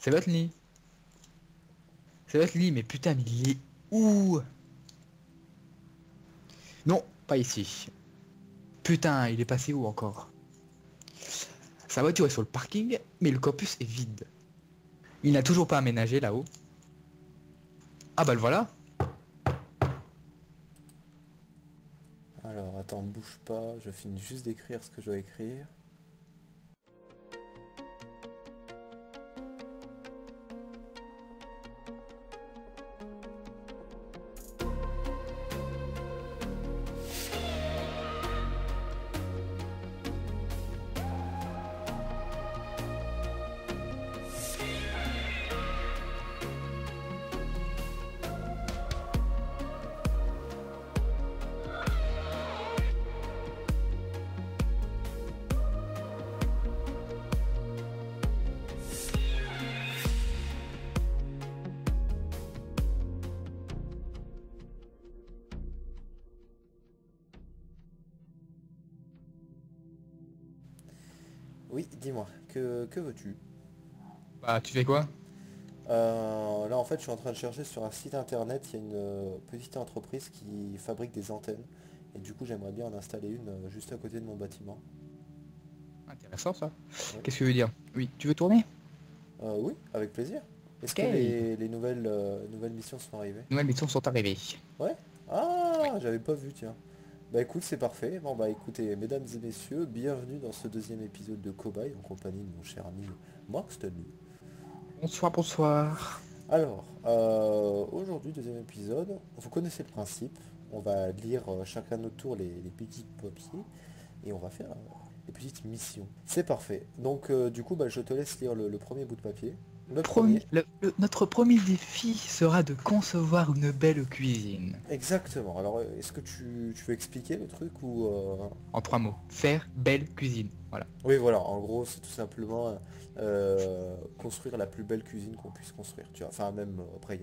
C'est votre lit. C'est votre lit, mais putain, mais il est où? Non, pas ici. Putain, il est passé où encore? Sa voiture est sur le parking, mais le campus est vide. Il n'a toujours pas aménagé là-haut. Ah bah le voilà. Alors, attends, bouge pas, je finis juste d'écrire ce que je dois écrire. Oui, dis-moi, que veux-tu? Bah tu fais quoi? Là en fait je suis en train de chercher sur un site internet, il y a une petite entreprise qui fabrique des antennes. Et du coup j'aimerais bien en installer une juste à côté de mon bâtiment. Intéressant ça. Oui, Qu'est-ce que tu veux dire? Oui, tu veux tourner? Oui, avec plaisir. Est-ce Ok. que les nouvelles missions sont arrivées? Nouvelles missions sont arrivées. Ouais. Oui. Ah, j'avais pas vu, tiens. Bah écoute, c'est parfait. Bon bah écoutez, mesdames et messieurs, bienvenue dans ce deuxième épisode de Cobaye en compagnie de mon cher ami Mark Stanley. Bonsoir, bonsoir. Alors, aujourd'hui, deuxième épisode, vous connaissez le principe. On va lire chacun notre tour les petits papiers et on va faire les petites missions. C'est parfait. Donc du coup, bah, je te laisse lire le premier bout de papier. Le premier. Notre premier défi sera de concevoir une belle cuisine. Exactement. Alors, est-ce que tu veux expliquer le truc ou... En 3 mots. Faire belle cuisine. Voilà. Oui, voilà. En gros, c'est tout simplement construire la plus belle cuisine qu'on puisse construire. Tu vois. Enfin, même après,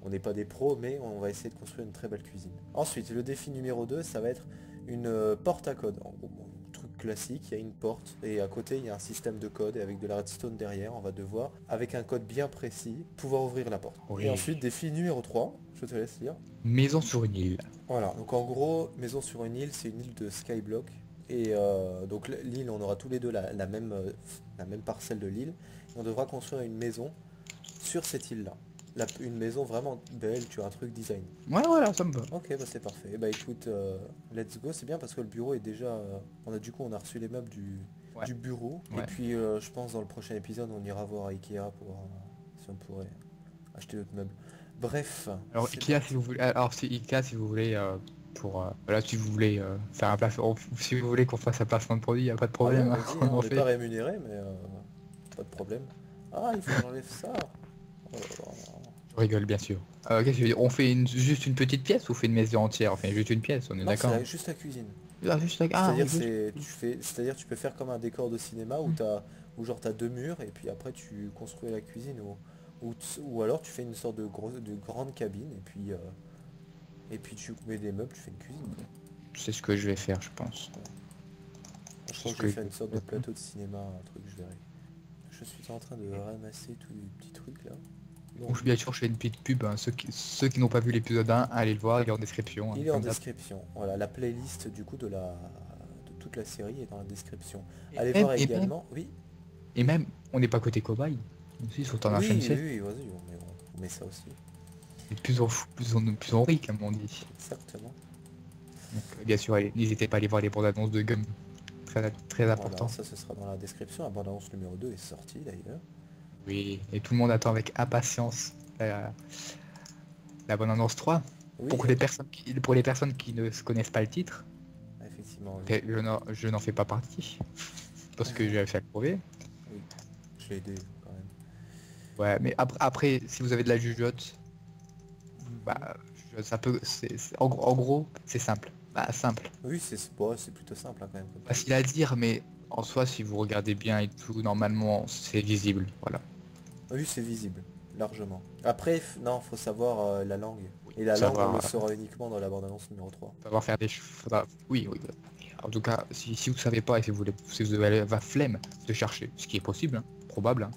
on n'est pas des pros, mais on va essayer de construire une très belle cuisine. Ensuite, le défi numéro 2, ça va être une porte à code. En gros, bon, truc classique, il y a une porte et à côté, il y a un système de code et avec de la redstone derrière, on va devoir, avec un code bien précis, pouvoir ouvrir la porte. Oui. Et ensuite, défi numéro 3, je te laisse lire. Maison sur une île. Voilà, donc en gros, maison sur une île, c'est une île de Skyblock. Et donc l'île, on aura tous les deux la même parcelle de l'île. Et on devra construire une maison sur cette île-là. Une maison vraiment belle, tu as un truc design. Ouais, voilà, ça me va. Ok, bah c'est parfait. Bah écoute, let's go, c'est bien parce que le bureau est déjà... on a reçu les meubles Ouais. du bureau. Et Ouais. puis je pense dans le prochain épisode, on ira voir Ikea pour voir si on pourrait acheter d'autres meubles. Bref. Alors c'est Ikea parti. si vous voulez. Alors si Ikea si vous voulez pour voilà si vous voulez faire un placement, si vous voulez qu'on fasse un placement de produit, y a pas de Ah ouais, problème. vas-y, On hein, on en n'est pas fait. rémunéré, mais pas de problème. Ah, il faut que j'enlève ça. Oh là là. Je rigole bien sûr. Qu'est-ce que je veux dire? On fait juste une petite pièce ou on fait une maison entière? On fait juste une pièce, on est Non, c'est d'accord? juste la cuisine. Ah, juste ah, C'est-à-dire juste. c'est-à-dire tu peux faire comme un décor de cinéma où Hmm. où genre t'as deux murs et puis après tu construis la cuisine ou alors tu fais une sorte de grande cabine et puis tu mets des meubles, tu fais une cuisine quoi. C'est ce que je vais faire, je pense. Je C'est crois ce que je vais que je faire vais une sorte de faire. plateau de cinéma, un truc, je verrai. Je suis en train de ramasser tous les petits trucs là. Donc, Donc bien sûr je fais une petite pub, hein. Ceux qui n'ont pas vu l'épisode 1, allez le voir, il est en description, hein, il est en comme d'hab. description. Voilà, la playlist du coup de toute la série est dans la description. Et Allez même, voir et même, également. Oui, et même, on n'est pas côté cobaye. Aussi, ils sont en oui, HMC. oui, vas-y, on met ça aussi. Et plus on rit, comme on dit. Exactement. Donc, bien sûr, n'hésitez pas à aller voir les bandes annonces de Gum. Très, très Voilà, important. ça ce sera dans la description. La bande-annonce numéro 2 est sortie d'ailleurs. Oui. Et tout le monde attend avec impatience la bonne annonce 3. Oui, Pour les personnes qui ne se connaissent pas le titre, effectivement, oui. je n'en fais pas partie. Parce que j'ai fait le brevet. Oui, je l'ai aidé quand même. Ouais, mais après, si vous avez de la jugeote, bah, ça peut, en gros, c'est simple. Bah, simple. Oui, c'est plutôt simple hein, quand même. Comme truc. Facile à dire, mais en soi, si vous regardez bien et tout, normalement, c'est visible. Voilà. Oui, c'est visible, largement. Après, non, faut savoir la langue. Oui. Et la langue, on le Savoir, saura uniquement dans la bande-annonce numéro 3. savoir faire des choses. Oui, oui. En tout cas, si vous savez pas et si vous avez la flemme de chercher, ce qui est possible, hein, probable, hein,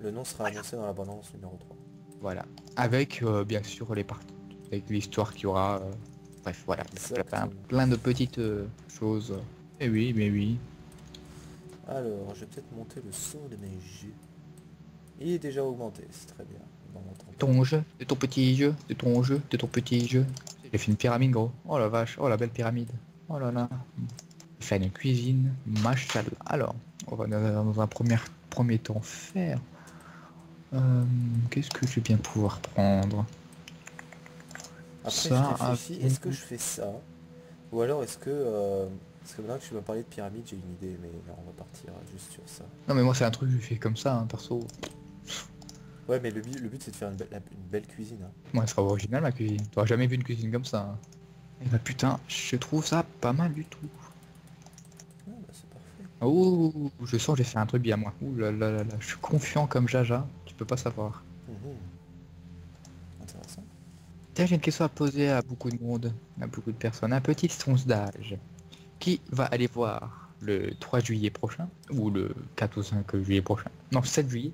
Le nom sera annoncé dans la bande-annonce numéro 3. Voilà. Avec bien sûr les parties, avec l'histoire qu'il y aura. Bref, voilà. Exactement. Plein de petites choses. Et oui, mais oui. Alors, je vais peut-être monter le son de mes jeux. Il est déjà augmenté, c'est très bien. On va entendre. Ton jeu, de ton petit jeu, de ton jeu, de ton petit jeu. J'ai fait une pyramide, gros. Oh la vache, oh la belle pyramide. Oh là là. J'ai fait une cuisine, machallah. Alors, on va dans un premier temps faire. Qu'est-ce que je vais bien pouvoir prendre? Après, je Ça, réfléchis, est-ce que je fais ça? Ou alors est-ce que... parce que maintenant que tu m'as parlé de pyramide, j'ai une idée, mais non, on va partir juste sur ça. non mais moi c'est un truc que je fais comme ça, hein, perso. Ouais, mais le but c'est de faire une belle cuisine. Hein. Moi, elle sera originale ma cuisine. T'auras jamais vu une cuisine comme ça, hein. Et bah putain, je trouve ça pas mal du tout. Ah, bah, c'est parfait. Oh, je sens que j'ai fait un truc bien moi. Ouh là là là là, je suis confiant comme Jaja, tu peux pas savoir. Mhm. Intéressant. Tiens, j'ai une question à poser à beaucoup de monde, à beaucoup de personnes. Un petit sondage. Qui va aller voir le 3 juillet prochain, ou le 4 ou 5 juillet prochain, non 7 juillet,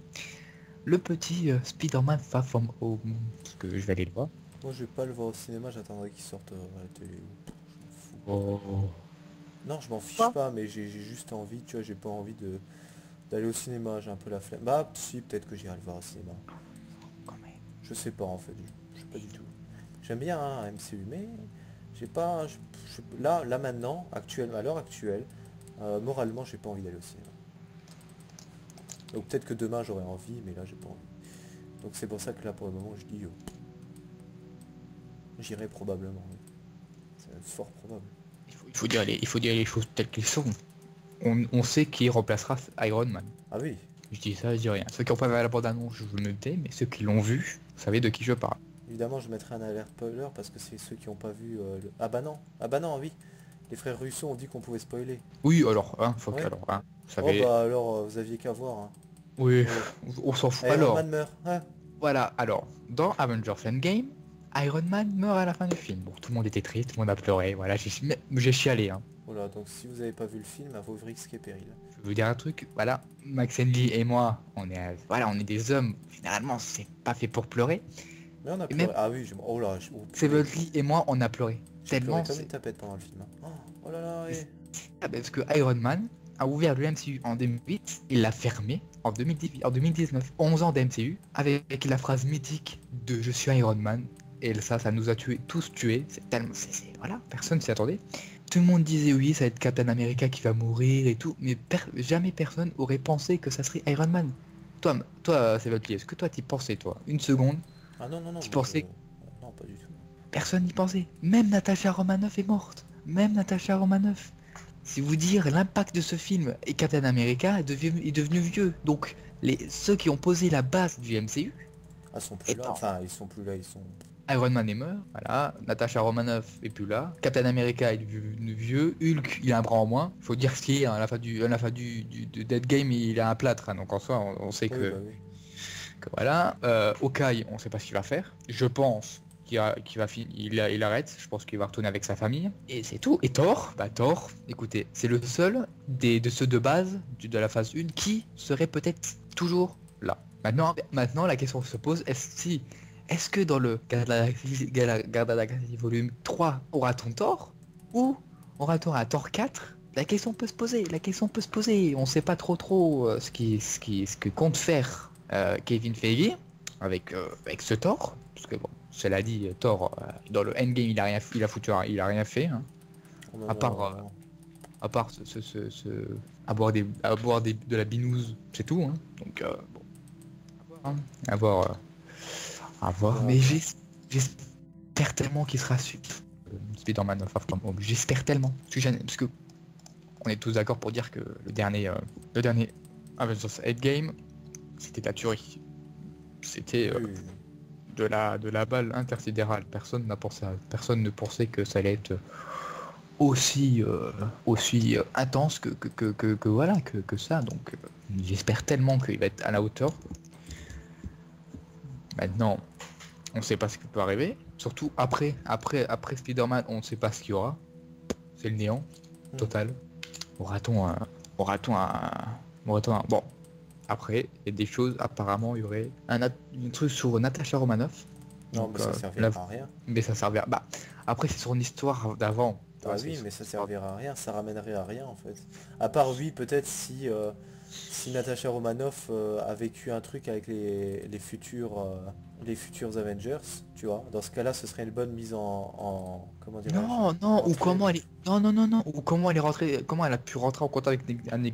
le petit Spider-Man Far From Home, parce que je vais aller le voir. Moi je vais pas le voir au cinéma, j'attendrai qu'il sorte à la télé. Je m'en fous. Oh. Non, je m'en fiche Quoi? pas, mais j'ai juste envie, tu vois, j'ai pas envie de d'aller au cinéma, j'ai un peu la flemme. Bah si, peut-être que j'irai le voir au cinéma. Quand même. Je sais pas en fait, je sais pas du tout. J'aime bien hein, MCU, mais j'ai pas. Là maintenant, à l'heure actuelle, moralement j'ai pas envie d'aller au cinéma. Donc peut-être que demain j'aurai envie, mais là j'ai pas envie. Donc c'est pour ça que là pour le moment je dis j'irai probablement. Oui. C'est fort probable. Il faut dire les choses telles qu'elles sont. On sait qui remplacera Iron Man. Ah oui, Je dis ça, je dis rien. Ceux qui ont pas vu la bande-annonce, je vous le tais, mais ceux qui l'ont vu, vous savez de qui je parle. évidemment je mettrai un alert spoiler parce que c'est ceux qui n'ont pas vu Ah bah non. Ah bah non, oui. Les frères Russo ont dit qu'on pouvait spoiler. Oui, alors, hein, Ouais. alors, hein, vous Oh savez. bah alors vous aviez qu'à voir. Hein. Oui, Oh. on s'en fout. Iron Alors, Man meurt. Hein. voilà, alors, dans Avengers Endgame, Iron Man meurt à la fin du film. Bon, tout le monde était triste, tout le monde a pleuré, voilà, j'ai chialé, hein. Voilà, donc si vous n'avez pas vu le film, à vos risques et périls. Je veux vous dire un truc, voilà, Max Lee et moi, voilà, on est des hommes, généralement, c'est pas fait pour pleurer. Mais on a Et même pleuré. Ah oui, oh là, Seven Lee et moi, on a pleuré. j'ai pleuré Tellement, comme une c'est... tapette pendant le film. Hein. Oh là là, ouais. Ah, parce que Iron Man a ouvert le MCU en 2008, il l'a fermé en 2018, en 2019. 11 ans d'MCU, avec la phrase mythique de « Je suis Iron Man ». Et ça nous a tous tués. C'est tellement... voilà, personne s'y attendait. Tout le monde disait oui, ça va être Captain America qui va mourir et tout, mais jamais personne aurait pensé que ça serait Iron Man. Toi, c'est votre est-ce que toi t'y pensais, toi? Une seconde, Ah non, non, non, t'y moi je... pensais? Non, pas du tout. Personne n'y pensait. Même Natasha Romanoff est morte. Même Natasha Romanoff. Si vous dire l'impact de ce film, et Captain America est devenu vieux. Donc ceux qui ont posé la base du MCU, Ah, ils sont plus là. étant Enfin, ils sont plus là, ils sont... Iron Man est mort, voilà, Natasha Romanoff est plus là, Captain America est devenu vieux, Hulk il a un bras en moins, faut dire ce qu'il y a, hein, à la fin de Dead Game il a un plâtre, hein, donc en soi on sait Oui, bah oui. que voilà, Hawkeye on sait pas ce qu'il va faire, je pense qu'il va finir, il arrête, je pense qu'il va retourner avec sa famille, et c'est tout, et Thor, Thor, écoutez, c'est le seul de ceux de base de la phase 1 qui serait peut-être toujours là. Maintenant la question se pose, est-ce que dans le Garde la Galaxie volume 3, aura-t-on Thor? Ou aura-t-on un Thor 4? La question peut se poser, On sait pas trop ce que compte faire Kevin Feige avec ce Thor. Parce que bon, cela dit, Thor, dans le Endgame, il a rien fait. Hein, Oh non, à part, non. à part à boire de la binouse, c'est tout. Hein. Donc, bon, à voir. À voir, mais j'espère tellement qu'il sera Spider-Man Far From Home. J'espère tellement. Parce que on est tous d'accord pour dire que le dernier Avengers Endgame, c'était de la tuerie. C'était Oui, de la balle intersidérale. Personne ne pensait que ça allait être aussi intense que voilà que ça. Donc j'espère tellement qu'il va être à la hauteur. Maintenant, on ne sait pas ce qui peut arriver. Surtout après Spider-Man, on ne sait pas ce qu'il y aura. C'est le néant total. Aura-t-on un... Bon. Après, il y a des choses, apparemment, il y aurait un truc sur Natasha Romanoff. Non, Donc, mais ça servira à rien. mais ça servira. Bah, après, c'est son histoire d'avant. Tu Ah vois, oui, c'est mais ça l'histoire. servira à rien, ça ramènerait à rien en fait. À part oui, peut-être si Natasha Romanoff a vécu un truc avec les futurs Avengers, tu vois. Dans ce cas-là, ce serait une bonne mise comment dirais-je, Non, non, en ou comment trailer. elle est. Non, non, non, non. Ou comment elle est rentrée. Comment elle a pu rentrer en contact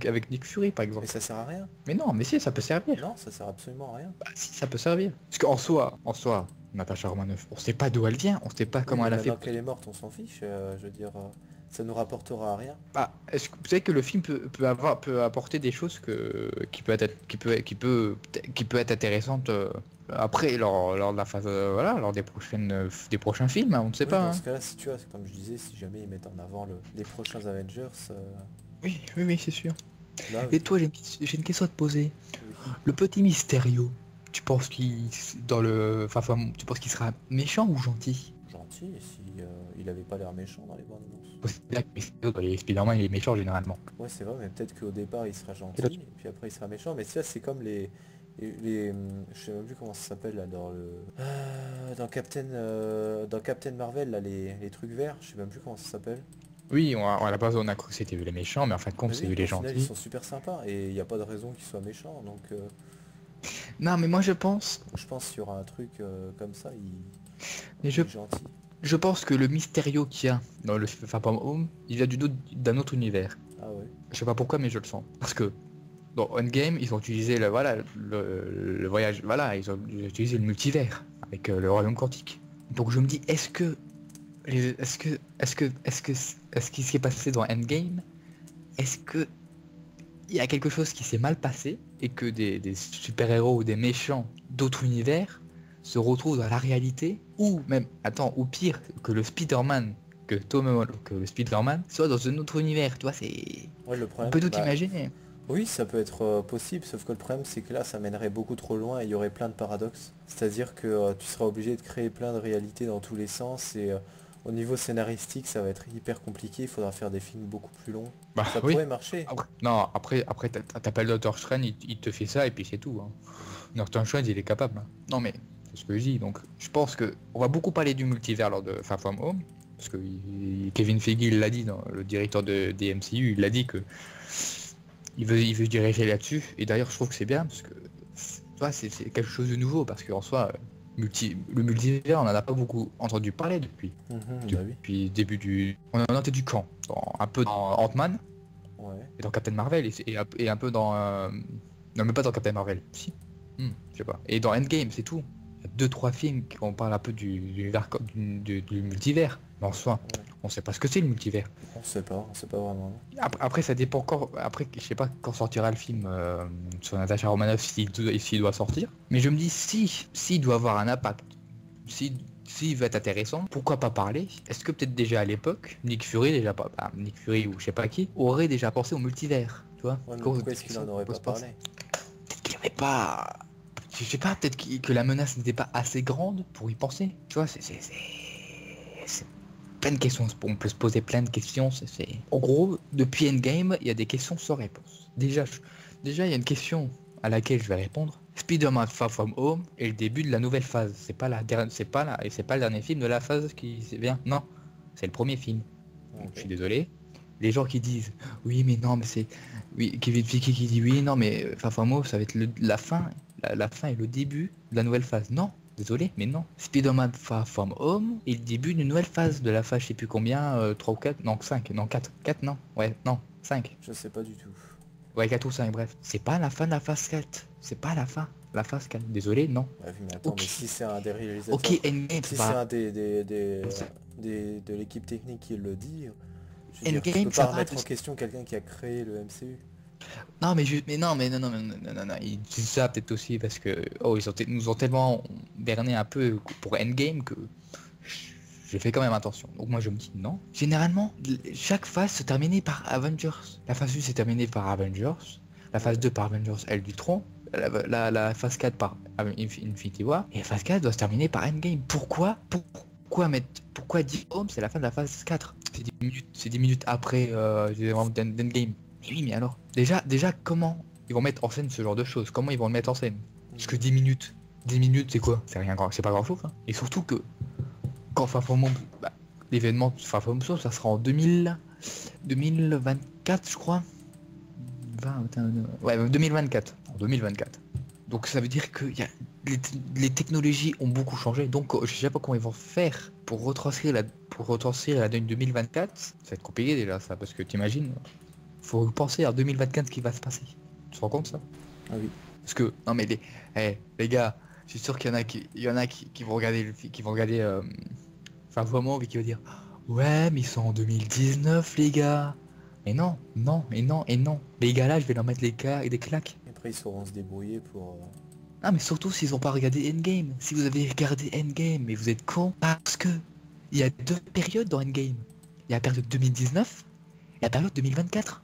avec Nick Fury, par Mais exemple. ça sert à rien. Mais non, mais si, ça peut servir. Non, ça sert absolument à rien. Bah, si, ça peut servir. Parce en soi, Natasha Romanoff, on sait pas d'où elle vient, on sait pas Oui, comment mais elle a fait. maintenant qu'elle est morte, on s'en fiche. Je veux dire, ça nous rapportera à rien. Bah, est-ce que vous savez que le film peut apporter des choses qui peut être intéressantes après lors de la phase voilà lors des prochains films, hein, on ne sait Oui, pas. dans Hein. ce cas-là, si tu vois, comme je disais, si jamais ils mettent en avant les prochains Avengers, Oui, oui, oui, c'est sûr. là, Et toi, j'ai une question à te poser. oui. Le petit Mysterio, tu penses qu'il tu penses qu'il sera méchant ou gentil? Gentil, et si il avait pas l'air méchant dans les bandes annonces. C'est bien que Mysterio dans les Spider-Man, il est méchant généralement. Ouais, c'est vrai, mais peut-être qu'au départ il sera Et là, gentil, et puis après il sera méchant. Mais ça, c'est comme je sais même plus comment ça s'appelle là dans dans Captain Marvel là, les trucs verts, je sais même plus comment ça s'appelle. oui, à la base on a cru que c'était les méchants, mais en fin de compte Mais c'est oui, les au final ils gentils. sont super sympas et il n'y a pas de raison qu'ils soient méchants. Donc Non, mais moi je pense, je pense qu'il y aura un truc comme ça, mais il est gentil. je pense que le Mysterio qu'il y a dans le Far From Home, il vient d'un autre univers. Ah ouais. Je sais pas pourquoi, mais je le sens. Parce que dans Endgame, ils ont utilisé le voyage, voilà, ils ont utilisé le multivers avec le royaume quantique. Donc je me dis, est-ce qu'il s'est passé dans Endgame, est-ce que il y a quelque chose qui s'est mal passé et que des super-héros ou des méchants d'autres univers se retrouvent dans la réalité, ou même, attends, ou pire, que le Spider-Man, que le Spider-Man soit dans un autre univers, tu vois, c'est... Ouais, le On problème, peut tout bah, imaginer. oui, ça peut être possible, sauf que le problème c'est que là ça mènerait beaucoup trop loin et il y aurait plein de paradoxes. C'est-à-dire que tu seras obligé de créer plein de réalités dans tous les sens et au niveau scénaristique ça va être hyper compliqué, il faudra faire des films beaucoup plus longs. Bah Ça oui. pourrait marcher. Non, après t'appelles Doctor Strange, il te fait ça et puis c'est tout. Hein. Doctor Strange, il est capable. Hein. Non mais, c'est ce que je dis. Donc, je pense que on va beaucoup parler du multivers lors de Far From Home. Parce que Kevin Feige, il l'a dit, le directeur des MCU, il l'a dit que il veut diriger là-dessus. Et d'ailleurs, je trouve que c'est bien, parce que tu vois, c'est quelque chose de nouveau. Parce qu'en soi, le multivers, on n'en a pas beaucoup entendu parler Mhm, bah oui. depuis le début du... On en a entendu quand un peu dans Ant-Man, Ouais. et dans Captain Marvel, et un peu dans... Non, mais pas dans Captain Marvel. Si. Je sais pas. Et dans Endgame, c'est tout. Il y a 2-3 films qui on parle un peu du multivers. Mais en soi, Ouais. on sait pas ce que c'est le multivers. On sait pas vraiment. Après, ça dépend encore. Après, je sais pas quand sortira le film sur Natasha Romanoff, s'il doit sortir. Mais je me dis, s'il doit avoir un impact, s'il veut être intéressant, pourquoi pas parler? Est-ce que peut-être déjà à l'époque, Nick Fury, déjà pas, bah, Nick Fury ou je sais pas qui, aurait déjà pensé au multivers, tu vois? Ouais, mais Quand- pourquoi est-ce qu'il en aurait peut pas se passer. parlé? Peut-être qu'il avait pas... Je sais pas, peut-être que la menace n'était pas assez grande pour y penser. Tu vois, c'est plein de questions. On peut se poser plein de questions. En gros, depuis Endgame, il y a des questions sans réponse. Déjà, il y a une question à laquelle je vais répondre. Spider-Man Far From Home est le début de la nouvelle phase. C'est pas le dernier film de la phase qui vient. Non, c'est le premier film. Donc, Ok. je suis désolé. Les gens qui disent oui mais non mais c'est... Oui, Kevin Feige qui dit oui non mais Far From Home ça va être la fin. La fin est le début de la nouvelle phase. Non, désolé, mais non. Spider-Man Far From Home est le début d'une nouvelle phase de la phase, je sais plus combien, 3 ou 4, non 5, non 4, 4 non, ouais, non, 5. Je sais pas du tout. Ouais, 4 ou 5, bref. C'est pas la fin de la phase 4. C'est pas la fin. La phase 4. Désolé, non. Ouais, mais attends, Ok. mais si c'est un des réalisateurs, Ok, Endgame, si ça c'est va. un de l'équipe technique qui le dit, je veux dire, tu peux Endgame, pas ça va. remettre en question quelqu'un qui a créé le MCU. Non, mais non, mais non, non, non, non, non, non, ils disent ça peut-être aussi parce que nous ont tellement berné un peu pour Endgame que j'ai fait quand même attention. Donc moi je me dis non. Généralement, chaque phase se terminait par Avengers. La phase 1 s'est terminée par Avengers, la phase Ouais. 2 par Avengers Ère d'Ultron, la phase 4 par Infinity War, et la phase 4 doit se terminer par Endgame. Pourquoi dire Home c'est la fin de la phase 4? C'est 10 minutes après Endgame. Mais oui, mais alors, déjà, comment ils vont mettre en scène ce genre de choses. Comment ils vont le mettre en scène? Parce que 10 minutes. 10 minutes c'est quoi? C'est rien grand, c'est pas grand chose. Hein. Et surtout que quand Far From Home, bah, l'événement de Far From Home, ça sera en 2024 je crois. 2024. En 2024. Donc ça veut dire que les technologies ont beaucoup changé. Donc je sais pas comment ils vont faire pour retranscrire la donne 2024. Ça va être compliqué déjà ça, parce que t'imagines, faut penser à 2024 ce qui va se passer. Tu te rends compte ça? Ah oui. Parce que non mais les gars, je suis sûr qu'il y en a qui vont regarder qui vont regarder enfin vraiment et qui vont dire ouais mais ils sont en 2019 les gars. Mais non, non, et non, et non. Les gars là je vais leur mettre les cas et des claques. Et après ils sauront se débrouiller pour... Ah mais surtout s'ils ont pas regardé Endgame. Si vous avez regardé Endgame, mais vous êtes con. Parce que il y a deux périodes dans Endgame. Il y a la période 2019 et la période 2024.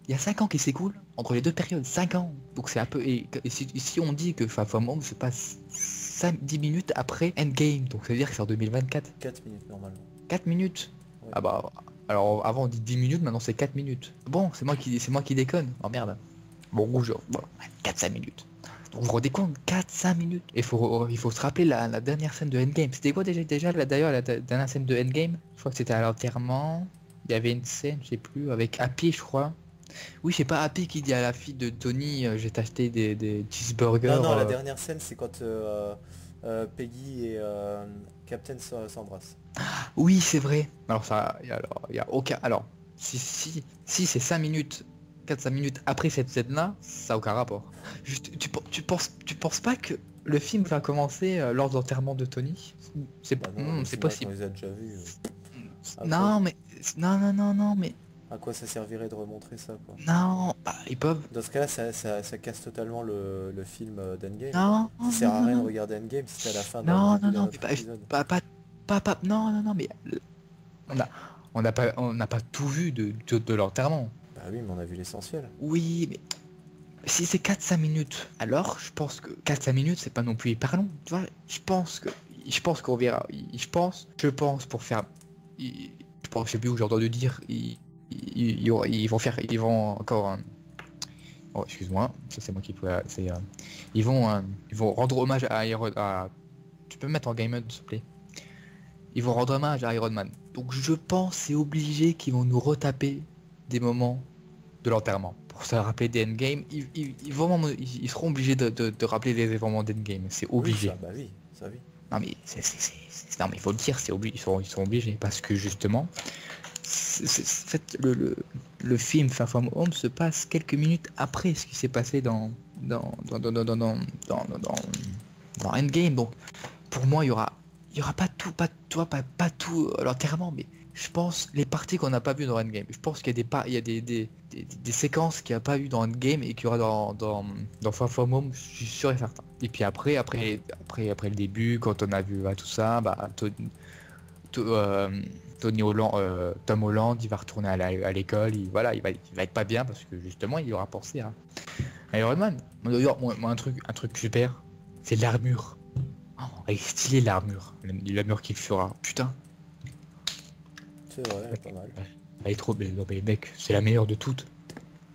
Il y a 5 ans qui s'écoulent entre les deux périodes, 5 ans. Donc c'est un peu... Et si on dit que Far From Home se passe 10 minutes après Endgame, donc ça veut dire que c'est en 2024. 4 minutes normalement. 4 minutes. Ouais. Ah bah... Alors avant on dit 10 minutes, maintenant c'est 4 minutes. Bon, c'est moi qui déconne. Oh merde. Bon, rouge, bon, 4-5 minutes. Donc vous rendez compte, 4-5 minutes. Et il faut se rappeler la dernière scène de Endgame. C'était quoi déjà d'ailleurs la dernière scène de Endgame? Je crois que c'était à l'enterrement. Il y avait une scène, je sais plus, avec Happy je crois. Oui, c'est pas Happy qui dit à la fille de Tony, je vais t'acheter des cheeseburgers. Non, la dernière scène c'est quand Peggy et Captain s'embrassent. Oui, c'est vrai. Alors ça, il y a aucun... Alors, si c'est 5 minutes, 4-5 minutes après cette scène-là, ça n'a aucun rapport. Juste, tu penses pas que le film va commencer lors de l'enterrement de Tony? C'est Bah non, c'est moi, possible. on les a déjà vus. Non, mais... Non, mais... À quoi ça servirait de remontrer ça quoi? Non, bah, ils peuvent... Dans ce cas-là, ça casse totalement le film d'Endgame. Non, Ça sert à rien de regarder Endgame si c'est à la fin d'un début d'un non, autre épisode. non, mais... On a, on n'a pas tout vu de l'enterrement. Bah oui, mais on a vu l'essentiel. Oui, mais si c'est 4-5 minutes, alors je pense que 4-5 minutes c'est pas non plus hyper long. Tu vois, je pense qu'on verra. Je pense pour faire. Je pense, je sais plus où j'ai entendu dire. Ils vont encore. Oh, excuse-moi, ça c'est moi qui peux. Ils vont rendre hommage à Tu peux me mettre en game mode s'il te plaît. Ils vont rendre hommage à Iron Man. Donc je pense c'est obligé qu'ils vont nous retaper des moments de l'enterrement. Pour se rappeler des endgames, ils seront obligés de rappeler les événements d'endgame. C'est obligé. Oui, ça, bah oui, ça oui. Non mais non mais il faut le dire, c'est obligé. Ils sont obligés parce que justement, en fait, le film Far From Home se passe quelques minutes après ce qui s'est passé dans Endgame. Donc pour moi, il y aura pas tout l'enterrement, mais je pense les parties qu'on n'a pas vues dans Endgame. Je pense qu'il y a des séquences qu'il n'y a pas eu dans Endgame et qu'il y aura dans Far From Home, je suis sûr et certain. Et puis après le début, quand on a vu tout ça, bah Tony Holland, Tom Holland, il va retourner à l'école, il va être pas bien parce que justement il aura pensé à Iron Man. D'ailleurs, moi un truc super, c'est l'armure. Oh, elle est stylée l'armure qu'il fera. Putain. C'est vrai, pas mal. Elle est trop belle. Non mais mec, c'est la meilleure de toutes.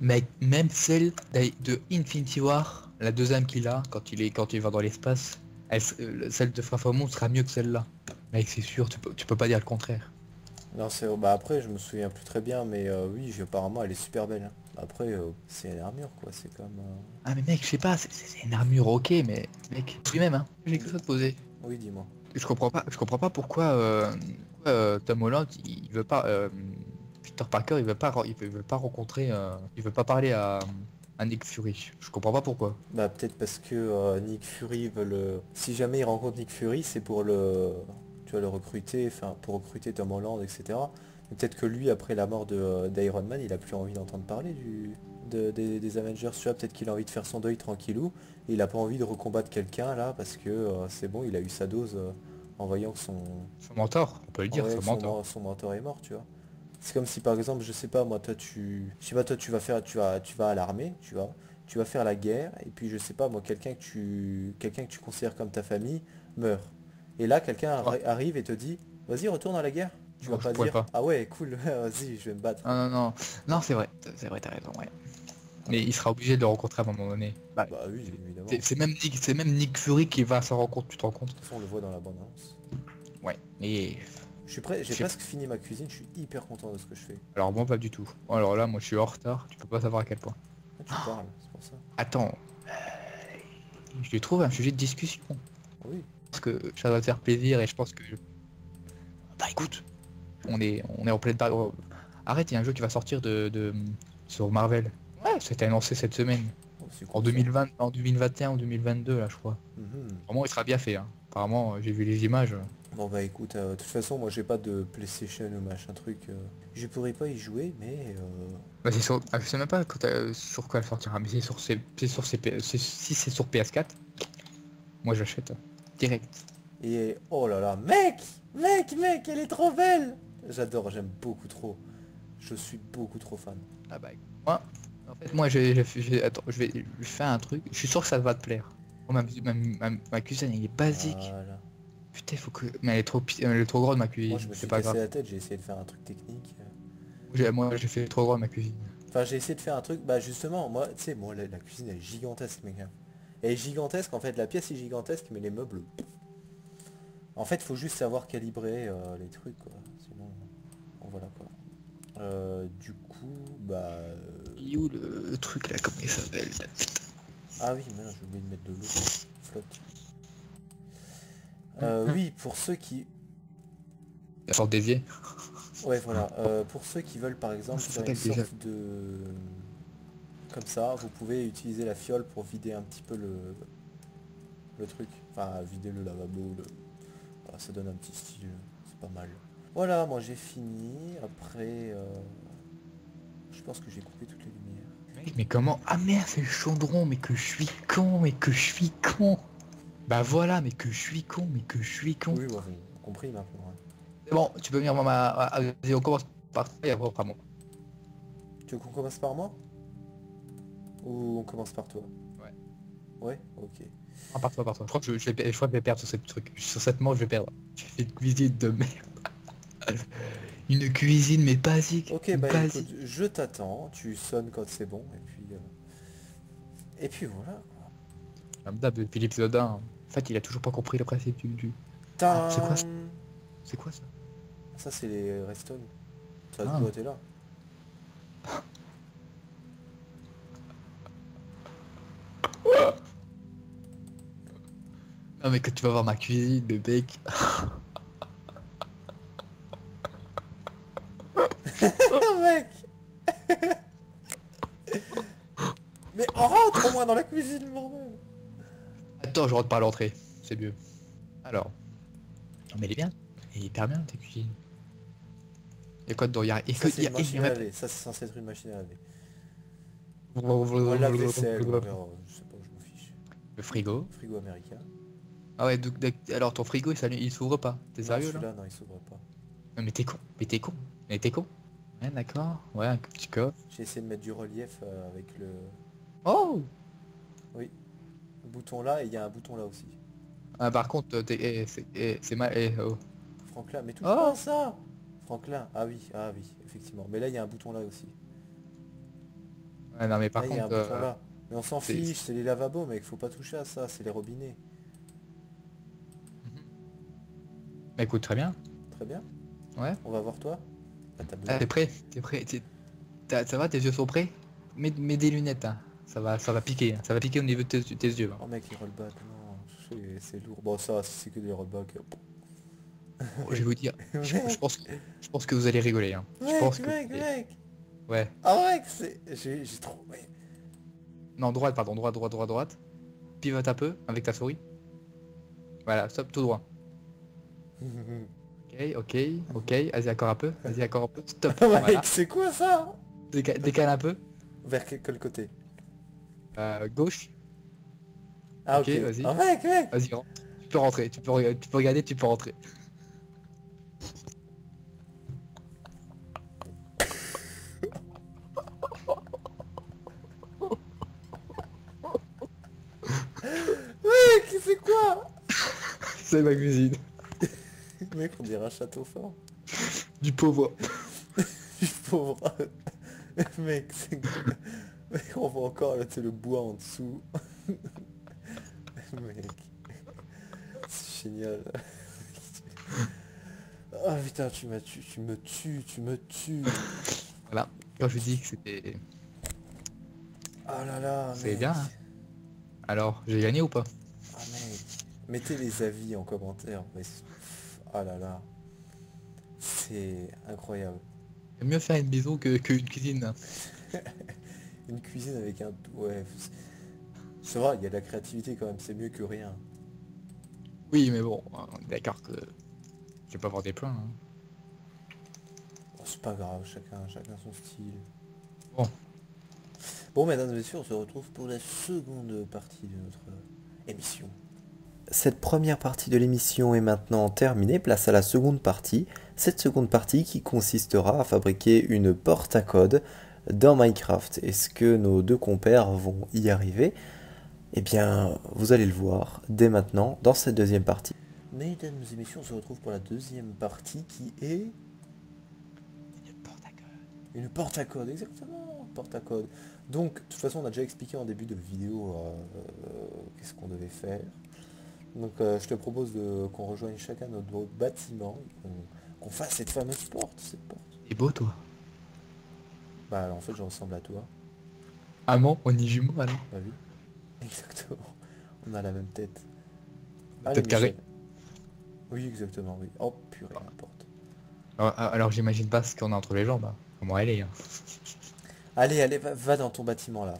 Mec, même celle de Infinity War, la deuxième qu'il a quand il va dans l'espace, celle de Far From Home sera mieux que celle-là. Mec, c'est sûr, tu peux pas dire le contraire. Non, bah après, je me souviens plus très bien, mais oui, apparemment, elle est super belle. Hein. Après, c'est une armure, quoi. C'est comme... Ah mais mec, je sais pas, c'est une armure ok, mais mec, lui-même, hein. J'ai que ça de poser. Oui, dis-moi. Je comprends pas pourquoi Tom Holland, il veut pas... Peter Parker, il veut pas rencontrer... il veut pas parler à Nick Fury. Je comprends pas pourquoi. Bah peut-être parce que Nick Fury veut le... Si jamais il rencontre Nick Fury, c'est pour le recruter, enfin pour recruter Tom Holland, etc. Mais peut-être que lui, après la mort d'Iron Man, il a plus envie d'entendre parler des Avengers. Tu vois, peut-être qu'il a envie de faire son deuil tranquillou, et il a pas envie de recombattre quelqu'un là, parce que c'est bon, il a eu sa dose en voyant que son mentor, on peut le dire, son mentor est mort, tu vois. C'est comme si par exemple, je sais pas moi, toi tu vas à l'armée, tu vas faire la guerre, et puis je sais pas moi, quelqu'un que tu considères comme ta famille meurt. Et là quelqu'un arrive et te dit vas-y retourne à la guerre. Tu vas pas dire ah ouais cool, vas-y je vais me battre. Non, c'est vrai, t'as raison, ouais. Mais il sera obligé de le rencontrer à un moment donné. Bah, Bah oui, évidemment. c'est même Nick Fury qui va à sa rencontre, tu te rends compte? De toute façon, on le voit dans la bande-annonce. Ouais. Et Je suis prêt, j'ai Je sais- presque fini ma cuisine, je suis hyper content de ce que je fais. alors moi pas du tout. Alors là, moi je suis en retard, tu peux pas savoir à quel point. Ah, tu parles, c'est pour ça. Attends, je lui trouve un sujet de discussion. Oui. Parce que ça va te faire plaisir et je pense que... Bah écoute, on est en pleine période. Arrête, il y a un jeu qui va sortir sur Marvel. Ouais, c'était annoncé cette semaine. Oh, c'est En cool, ça. 2020, en 2021 ou 2022 là je crois. Mhm. Vraiment il sera bien fait hein. Apparemment j'ai vu les images. Bon bah écoute, de toute façon moi j'ai pas de PlayStation ou machin truc. Je pourrais pas y jouer mais Bah, c'est sur... je sais même pas sur quoi elle sortira, mais si c'est sur PS4, moi j'achète direct. Et oh là là, mec, elle est trop belle. J'adore, j'aime beaucoup trop. Je suis beaucoup trop fan. Ah bah moi, en fait moi attends, je vais faire un truc, je suis sûr que ça va te plaire. Oh, ma cuisine elle est basique. Voilà. Putain faut que... Mais elle est trop grande ma cuisine, Moi je me c'est suis pas cassé grave. la tête, j'ai essayé de faire un truc technique. Moi j'ai fait trop grande ma cuisine. Enfin j'ai essayé de faire un truc, bah justement, moi, tu sais, moi la cuisine elle est gigantesque mec. Hein. Elle est gigantesque, en fait la pièce est gigantesque mais les meubles... En fait faut juste savoir calibrer les trucs quoi. Sinon, bon, voilà quoi. Du coup, bah... Il est où le truc là, comment il s'appelle? Ah oui, mais j'ai oublié de mettre de l'eau. Flotte. Oui, pour ceux qui... La sorte d'évier. Ouais, voilà. Pour ceux qui veulent, par exemple, Ça faire une s'appelle déjà. sorte de... Comme ça, vous pouvez utiliser la fiole pour vider un petit peu le truc. Enfin, vider le lavabo. Voilà, ça donne un petit style. C'est pas mal. Voilà, moi j'ai fini. Après, je pense que j'ai coupé toutes les lumières. Mec, mais comment? Ah merde, c'est le chaudron, mais que je suis con, mais que je suis con. Bah voilà, mais que je suis con, mais que je suis con. Oui, bon, vous avez compris maintenant. Hein. C'est bon, tu peux venir vas-y, on commence par toi et après on fera moi. Tu veux qu'on commence par moi? Ou on commence par toi? Ouais. Ouais, ok. Ah, par toi, par toi. Je crois que je crois que je vais perdre sur ce truc. Sur cette mort, je vais perdre. Tu fais une cuisine de merde. Une cuisine mais basique. Ok, bah basique. écoute, je t'attends, tu sonnes quand c'est bon, et puis voilà. Comme d'hab, depuis l'épisode 1. En fait, il a toujours pas compris le principe du... Ah, c'est quoi ça? Tadam. C'est quoi ça? Ça c'est les Redstone. Ça Ah. doit être là. Non mais que tu vas voir ma cuisine, le mec. Oh mec. Mais rentre au moins dans la cuisine, bordel. Attends, je rentre par l'entrée. C'est mieux. Alors. Non mais il est bien. Il est hyper bien ta cuisine. Y'a quoi dedans? Y'a Ça c'est une machine à laver, ça c'est censé être une machine à laver. Le Lave-vaisselle, on verra, je sais pas, je m'en fiche. frigo. Frigo américain. Ah ouais, alors ton frigo il s'ouvre pas. T'es Non, sérieux là? celui-là, non, il s'ouvre pas. Non mais t'es con. Mais t'es con. Mais t'es con. Ouais d'accord. Ouais, un petit coffre. J'ai essayé de mettre du relief avec le... Oh. Oui. Le bouton là, et il y a un bouton là aussi. Ah par contre, c'est mal. Oh. Franklin, mais touche Oh. pas à ça. Franklin, ah oui, effectivement. Mais là, il y a un bouton là aussi. Ouais, non mais par Là, il y a un contre... bouton là. Mais on s'en c'est- fiche, c'est les lavabos, mec, faut pas toucher à ça, c'est les robinets. Bah écoute, très bien. Très bien. Ouais. On va voir toi. Ah, t'as Ah, besoin. t'es prêt? T'es prêt? Ça va, tes yeux sont prêts? Mets des lunettes, hein. Ça va piquer, hein. Ça va piquer au niveau de tes yeux. Hein. Oh mec, les rollbacks, non, c'est lourd. Bon, ça, si c'est que des rollbacks. Je vais vous dire, Mec. je pense que vous allez rigoler. Hein. Je pense que... Mec. Ouais. Ah mec, j'ai trop... Ouais. Non, droite, pardon, droite. Pivote un peu avec ta souris. Voilà, stop, tout droit. Ok. Vas-y, encore un peu. Stop. Mec, Voilà. c'est quoi ça? Décale un peu. Vers quel côté? Gauche. Ah Ok, ok. vas-y. Oh mec. Vas-y, rentre. Tu peux rentrer. Tu peux regarder, tu peux rentrer. Mec, c'est quoi? C'est ma cuisine. Mec, on dirait un château fort. Du pauvre. Du pauvre. Mec, On voit encore là, le bois en dessous. Mec. C'est génial. Ah putain, tu m'as tué, tu me tues. Voilà. Quand je dis que c'était... Ah là là, C'est mec. bien, hein. Alors, j'ai gagné ou pas? Ah mec. Mettez les avis en commentaire. Mais ah là là. C'est incroyable. J'aime mieux faire une maison qu'une cuisine. Une cuisine avec un... Ouais. C'est vrai, il y a de la créativité quand même, c'est mieux que rien. Oui, mais bon, on est d'accord que je vais pas avoir des plans, hein. Oh, c'est pas grave, chacun son style. Bon, Bon, mesdames et messieurs, on se retrouve pour la seconde partie de notre émission. Cette première partie de l'émission est maintenant terminée, place à la seconde partie. Cette seconde partie qui consistera à fabriquer une porte à code dans Minecraft. Est-ce que nos deux compères vont y arriver? Eh bien, vous allez le voir dès maintenant dans cette deuxième partie. Mesdames et messieurs, on se retrouve pour la deuxième partie qui est... Une porte à code, exactement, porte à code. Donc, de toute façon, on a déjà expliqué en début de vidéo qu'est-ce qu'on devait faire. Donc, je te propose qu'on rejoigne chacun notre bâtiment, qu'on fasse cette fameuse porte, t'es beau toi. Bah, en fait, je ressemble à toi. Ah bon, on y jumeaux alors. Bah oui, exactement. On a la même tête. La Allez, tête carrée. Michel. Oui, exactement, oui. Oh, purée, la porte. Alors, j'imagine pas ce qu'on a entre les jambes, hein. Comment elle est, hein. Allez, va dans ton bâtiment, là.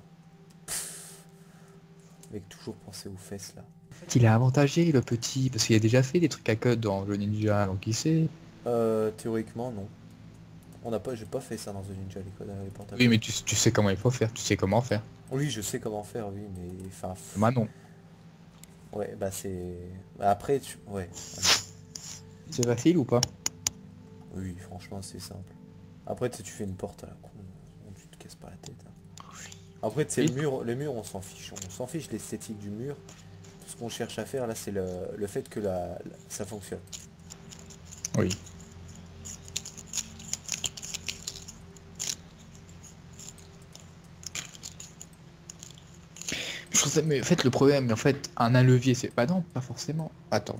Avec toujours penser aux fesses, là. En fait, il est avantagé, le petit, parce qu'il a déjà fait des trucs à code dans le Ninja, donc il sait. Théoriquement, non. J'ai pas fait ça dans The Ninja, les portes à Oui, code. mais tu sais comment il faut faire, tu sais comment faire. Oui, je sais comment faire, oui, mais enfin, Moi non. ouais, bah c'est. Bah, après, ouais. C'est facile ou pas? Oui, franchement, c'est simple. Après, tu sais, tu fais une porte à la con, tu te casses pas la tête, hein. Après, tu sais, Oui. le mur, on s'en fiche. On s'en fiche de l'esthétique du mur. Tout ce qu'on cherche à faire, là, c'est le fait que ça fonctionne. Oui. Je trouve ça, mais en fait, le problème, en fait, un levier, c'est... Bah non, pas forcément. Attends.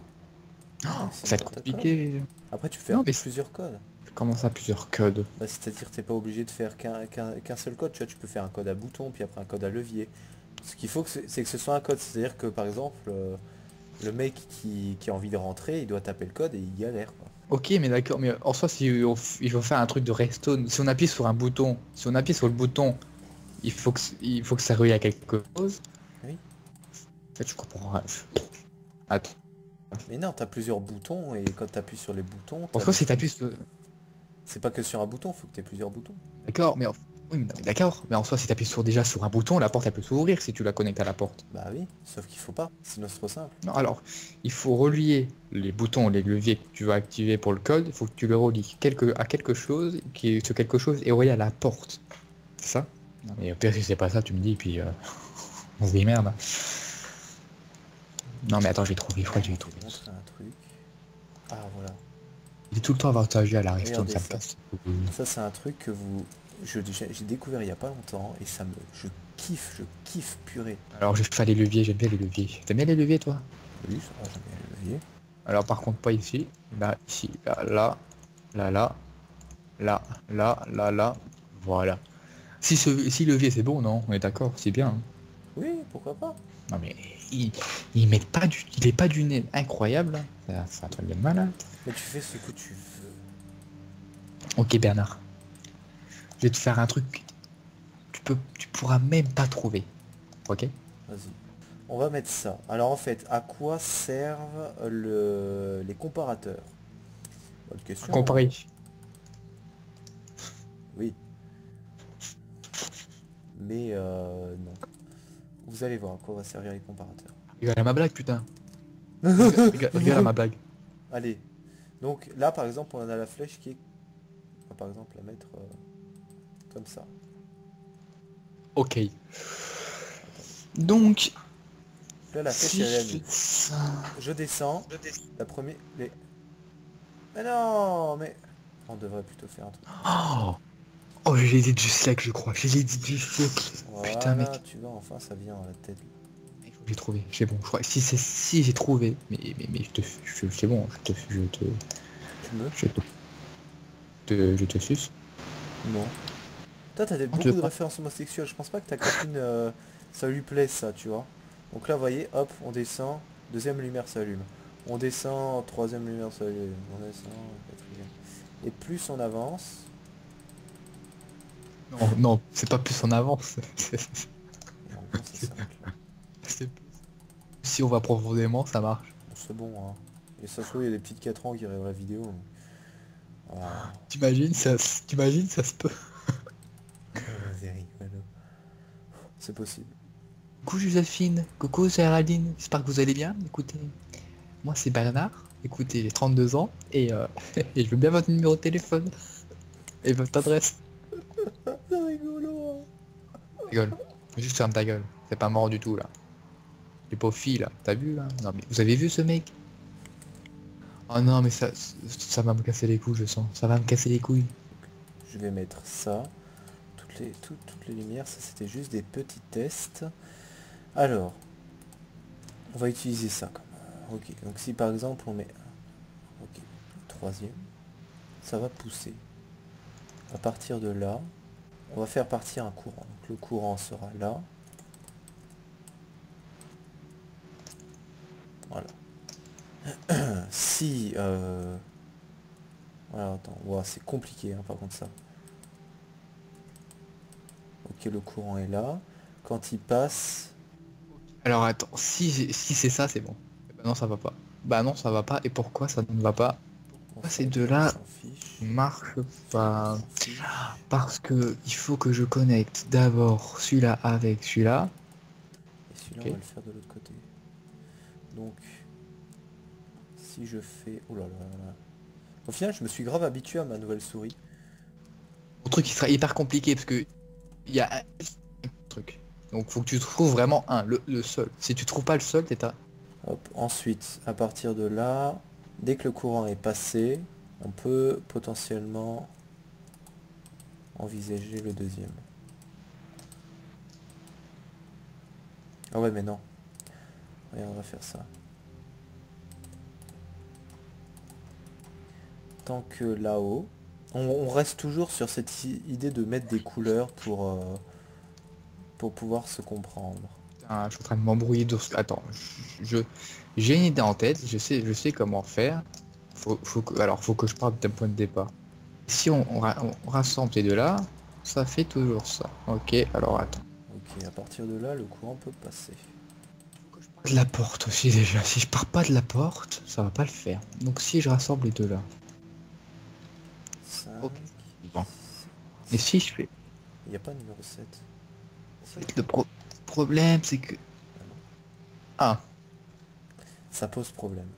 Ouais, Oh, c'est ça une va être porte à code. compliqué. Après, tu fais Non, mais plusieurs codes. comment ça, plusieurs codes? Bah, c'est-à-dire que t'es pas obligé de faire qu'un seul code. Tu vois, tu peux faire un code à bouton, puis après un code à levier. Ce qu'il faut, c'est que ce soit un code. C'est-à-dire que, par exemple, le mec qui a envie de rentrer, il doit taper le code et il galère, quoi. Ok, mais d'accord, mais en soi, si il faut faire un truc de redstone, si on appuie sur un bouton, si on appuie sur le bouton, il faut que ça relie à quelque chose. Oui. En fait, je comprends. Attends. Mais non, t'as plusieurs boutons et quand t'appuies sur les boutons, En t'as soi, des si t'appuies fonctions. sur... C'est pas que sur un bouton, faut que t'aies plusieurs boutons. D'accord, mais... Oui, mais d'accord, mais en soi, si t'appuies déjà sur un bouton, la porte, elle peut s'ouvrir si tu la connectes à la porte. Bah oui, sauf qu'il faut pas, sinon c'est trop simple. Non, alors, il faut relier les boutons, les leviers que tu vas activer pour le code, il faut que tu le relies à quelque chose, ce quelque chose est relié à la porte. C'est ça? Non, mais peut-être si c'est pas ça, tu me dis, puis on se dit merde. Non mais attends, j'ai trouvé, je crois que j'ai Je vais trouvé. te montrer un truc. Ah voilà. Il est tout le temps avantagé à la redstone, Regardez ça me ça. casse. Ça c'est un truc que j'ai découvert il y a pas longtemps et je kiffe purée. Alors je fais les leviers, j'aime bien les leviers. T'aimes bien les leviers toi? Oui, ça va, j'aime bien le levier. Alors par contre pas ici, là, ici, là, là, là, là, là, là, là, là, voilà. Si levier c'est bon, non? On est d'accord, c'est bien, hein. Oui, pourquoi pas. Non mais ils mettent pas il est pas du nez incroyable, hein. C'est un truc de malade. Mais tu fais ce que tu veux. Ok Bernard, je vais te faire un truc, tu pourras même pas trouver, ok? Vas-y. On va mettre ça. Alors en fait, à quoi servent les comparateurs? Bonne question. Comparer. Oui. Mais non. Vous allez voir à quoi va servir les comparateurs. Regarde à ma blague putain. Regarde à ma blague. Allez. Donc là par exemple on a la flèche qui est... On va par exemple la mettre comme ça. Ok. Donc, Là la flèche si elle est je allumée. fais ça... Je descends. La première... Mais non mais... On devrait plutôt faire un truc. Oh, Oh, j'ai l'idée du siècle, je crois. J'ai l'idée du siècle. Putain, mec. Voilà, tu vois, enfin ça vient à la tête. Il faut que j'ai trouvé. C'est bon, je crois. Si j'ai trouvé. Mais c'est bon, Tu me? je te suce. Non. Toi, t'as Non, tu veux beaucoup de pas? références homosexuelles. Je pense pas que ta copine, ça lui plaît, ça, tu vois. Donc là, vous voyez, hop, on descend. Deuxième lumière s'allume. On descend, troisième lumière s'allume. On descend, quatrième. Et plus on avance... Non, non, c'est pas plus en avance. Et en gros, ça s'arrête là. C'est- Si on va profondément, ça marche. Bon, c'est bon, hein. Et ça se trouve, il y a des petites 4 ans qui regardent la vidéo. Ah, T'imagines, ça se peut. c'est rigolo. C'est possible. Coucou Joséphine, coucou c'est Géraldine, j'espère que vous allez bien. Écoutez, moi c'est Bernard, écoutez, j'ai 32 ans et, et je veux bien votre numéro de téléphone et votre adresse. C'est rigolo, Ta gueule, juste ferme ta gueule, c'est pas mort du tout là. Les pauvres filles là, t'as vu là? Non mais vous avez vu ce mec? Oh non mais ça va me casser les couilles je sens, ça va me casser les couilles. Je vais mettre ça. Toutes les lumières, ça c'était juste des petits tests. Alors, on va utiliser ça comme... Ok, donc si par exemple on met... Ok, troisième, ça va pousser. À partir de là, on va faire partir un courant. Donc le courant sera là. Voilà. Si... Voilà, attends, ouah, c'est compliqué hein, par contre ça. Ok, le courant est là. Quand il passe... Alors attends, si c'est ça c'est bon. Bah non ça va pas. Bah non ça va pas et pourquoi ça ne va pas? Bon, Pourquoi ça, ces ok, on deux-là s'en fiche. marchent On pas? s'en fiche. Parce que il faut que je connecte d'abord celui-là avec celui-là. Et celui-là, on Ok. va le faire de l'autre côté. Donc, si je fais... Oh là là là là. Au final, je me suis grave habitué à ma nouvelle souris. Mon truc il sera hyper compliqué parce que il y a un truc. Donc faut que tu trouves vraiment le seul. Si tu trouves pas le seul, t'es à... Hop. Ensuite, à partir de là, dès que le courant est passé, on peut potentiellement envisager le deuxième. Ah ouais, mais non. Regarde, on va faire ça. Tant que là-haut, on reste toujours sur cette idée de mettre des couleurs pour pouvoir se comprendre. Putain, je suis en train de m'embrouiller. Attends, je j'ai une idée en tête. Je sais comment faire. Alors faut que je parte d'un point de départ. Si on rassemble ces deux-là, ça fait toujours ça. Ok, alors attends. Ok, à partir de là, le courant peut passer. De la porte aussi déjà. Si je pars pas de la porte, ça va pas le faire. Donc si je rassemble les deux là. 5. Ok. Bon. Et si je fais... Il n'y a pas numéro 7. Si. Problème c'est que... Ah non. Ah, Ça pose problème.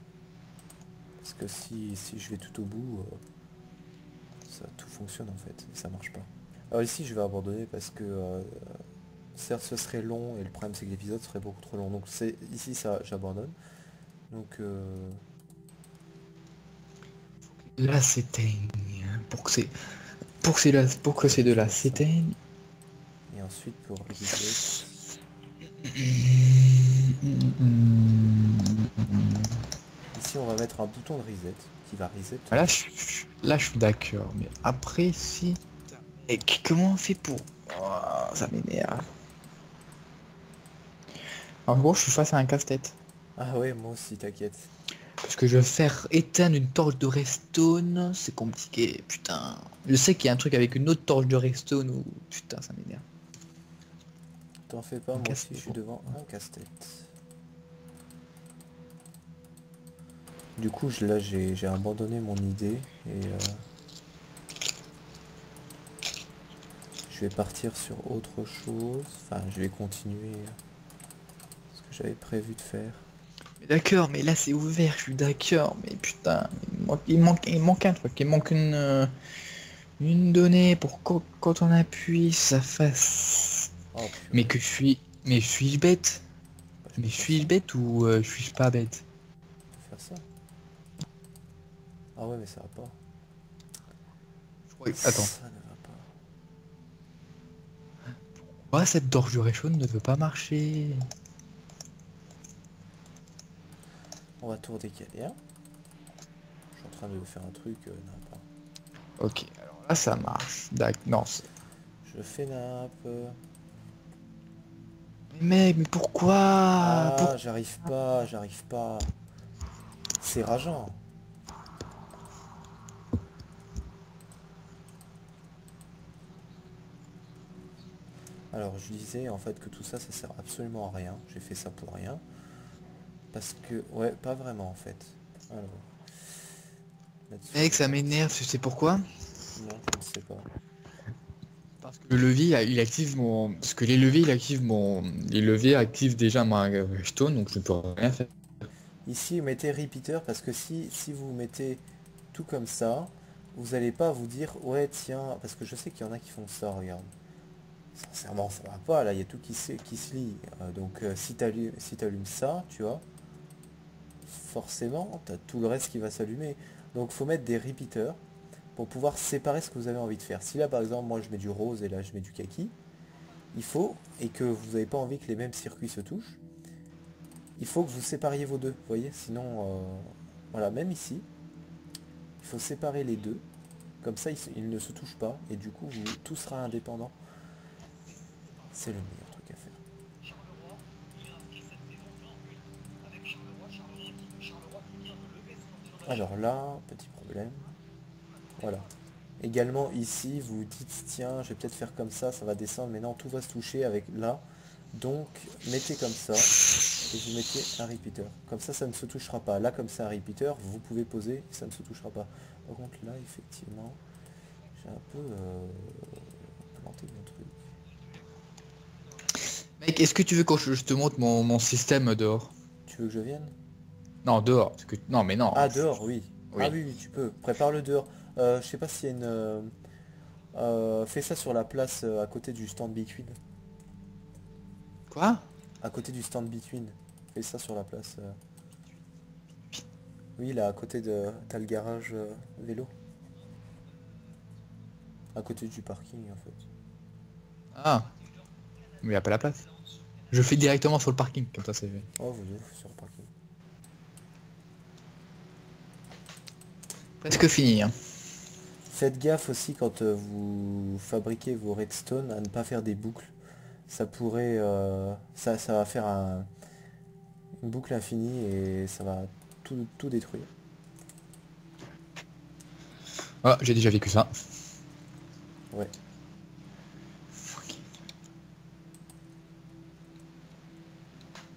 Parce que si je vais tout au bout, ça tout fonctionne en fait. Et ça marche pas. Alors ici, je vais abandonner parce que... certes, ce serait long et le problème c'est que l'épisode serait beaucoup trop long. Donc c'est ici, ça, j'abandonne. Donc... là s'éteigne. Pour que ces deux-là s'éteignent. Et ensuite pour reset. Ici, on va mettre un bouton de reset qui va reset. Ah, là, je suis d'accord, mais après, si... Et comment on fait pour... Oh, ça m'énerve. En gros, je suis face à un casse-tête. Ah ouais, moi aussi, t'inquiète. Parce que je vais faire éteindre une torche de redstone, c'est compliqué, putain. Je sais qu'il y a un truc avec une autre torche de redstone où... Putain, ça m'énerve. T'en fais pas, Un moi aussi, je casse-tête. suis devant un casse-tête. Du coup, là, j'ai abandonné mon idée et je vais partir sur autre chose. Enfin, je vais continuer ce que j'avais prévu de faire. Mais d'accord, mais là c'est ouvert, je suis d'accord, mais putain, il manque un truc, il manque une donnée pour quand on appuie, ça fasse... Oh Mais purée, que suis-je bête? bah, je Mais peux faire suis-je ça. bête ou je suis pas bête? Je peux faire ça. Ah ouais, mais ça va pas. Attends, Ça ne va pas. Pourquoi cette torche de Réchaud ne veut pas marcher? On va tout décaler, hein. Je suis en train de faire un truc, non, pas. Ok, alors là ça marche. Non, Je fais nappe. mais mec, mais pourquoi? Ah, j'arrive pas, j'arrive pas. C'est rageant. Alors je disais en fait que tout ça, ça sert absolument à rien. J'ai fait ça pour rien. Parce que, ouais, pas vraiment en fait. Alors, là-dessus, on Mec, va ça partir. m'énerve, tu sais pourquoi? Non, je ne sais pas. Parce que le levier, il active mon... Parce que les leviers, il active mon... Les leviers activent déjà ma stone, donc je ne peux rien faire. Ici, vous mettez repeater parce que si vous mettez tout comme ça, vous n'allez pas vous dire, ouais, tiens, parce que je sais qu'il y en a qui font ça, regarde. Sincèrement, ça va pas, là, il y a tout qui se lie. Donc, si t'allumes ça, tu vois, forcément, t'as tout le reste qui va s'allumer. Donc, faut mettre des repeaters pour pouvoir séparer ce que vous avez envie de faire. Si là, par exemple, moi, je mets du rose et là, je mets du kaki, il faut, et que vous n'avez pas envie que les mêmes circuits se touchent, il faut que vous sépariez vos deux, vous voyez, sinon, voilà, même ici, il faut séparer les deux, comme ça, ils ne se touchent pas, et du coup, tout sera indépendant. C'est le meilleur truc à faire. Alors là, petit problème. Voilà. Également ici, vous dites tiens, je vais peut-être faire comme ça va descendre, mais non, tout va se toucher avec là. Donc mettez comme ça et vous mettez un repeater. Comme ça ne se touchera pas. Là, comme c'est un repeater, vous pouvez poser et ça ne se touchera pas. Par contre là, effectivement, j'ai un peu planté mon truc. Mec, est-ce que tu veux que je te montre mon système dehors? Tu veux que je vienne? Non, dehors. Parce que... Non, mais non. Ah, dehors, oui. Ah Oui. oui, oui, tu peux. Prépare le dehors. Je sais pas s'il y a une... fais ça sur la place à côté du stand Between. Quoi? À côté du stand Between. Fais ça sur la place. Oui, là, à côté de... T'as le garage vélo. À côté du parking, en fait. Ah, mais il n'y a pas la place. Je fais directement sur le parking, comme ça c'est fait. Oh, vous êtes sur le parking. Presque fini, hein. Faites gaffe aussi quand vous fabriquez vos redstone à ne pas faire des boucles. Ça pourrait... ça va faire une boucle infinie et ça va tout détruire. Ah, j'ai déjà vécu ça. Ouais.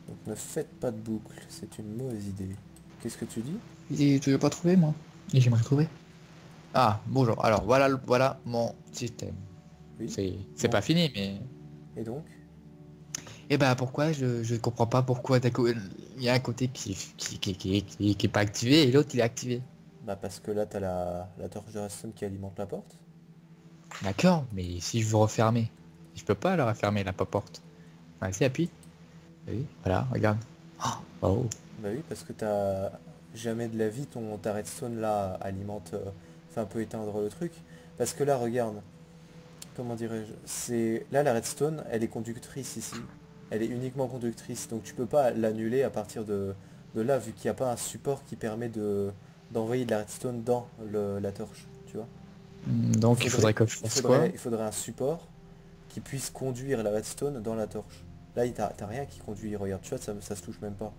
Donc ne faites pas de boucle, c'est une mauvaise idée. Qu'est-ce que tu dis? Et tu veux pas trouver, moi? Et j'aimerais trouver. Ah, bonjour. Alors, voilà, voilà mon système. Oui. C'est Bon. pas fini, mais... Et donc? Eh ben, pourquoi je comprends pas pourquoi il y a un côté qui est pas activé et l'autre il est activé. Bah parce que là t'as la torche de redstone qui alimente la porte. D'accord, mais si je veux refermer, je peux pas la refermer la porte. Vas-y, appuie. Oui, voilà, regarde. Oh, oh. Bah oui, parce que t'as jamais de la vie, ta redstone là alimente, fait un peu éteindre le truc. Parce que là, regarde, comment dirais-je, c'est là la redstone, elle est conductrice ici. Elle est uniquement conductrice, donc tu peux pas l'annuler à partir de là, vu qu'il n'y a pas un support qui permet d'envoyer de la redstone dans la torche, tu vois. Donc il faudrait que je fasse quoi? Il faudrait un support qui puisse conduire la redstone dans la torche. Là, t'as rien qui conduit, regarde, tu vois, ça se touche même pas.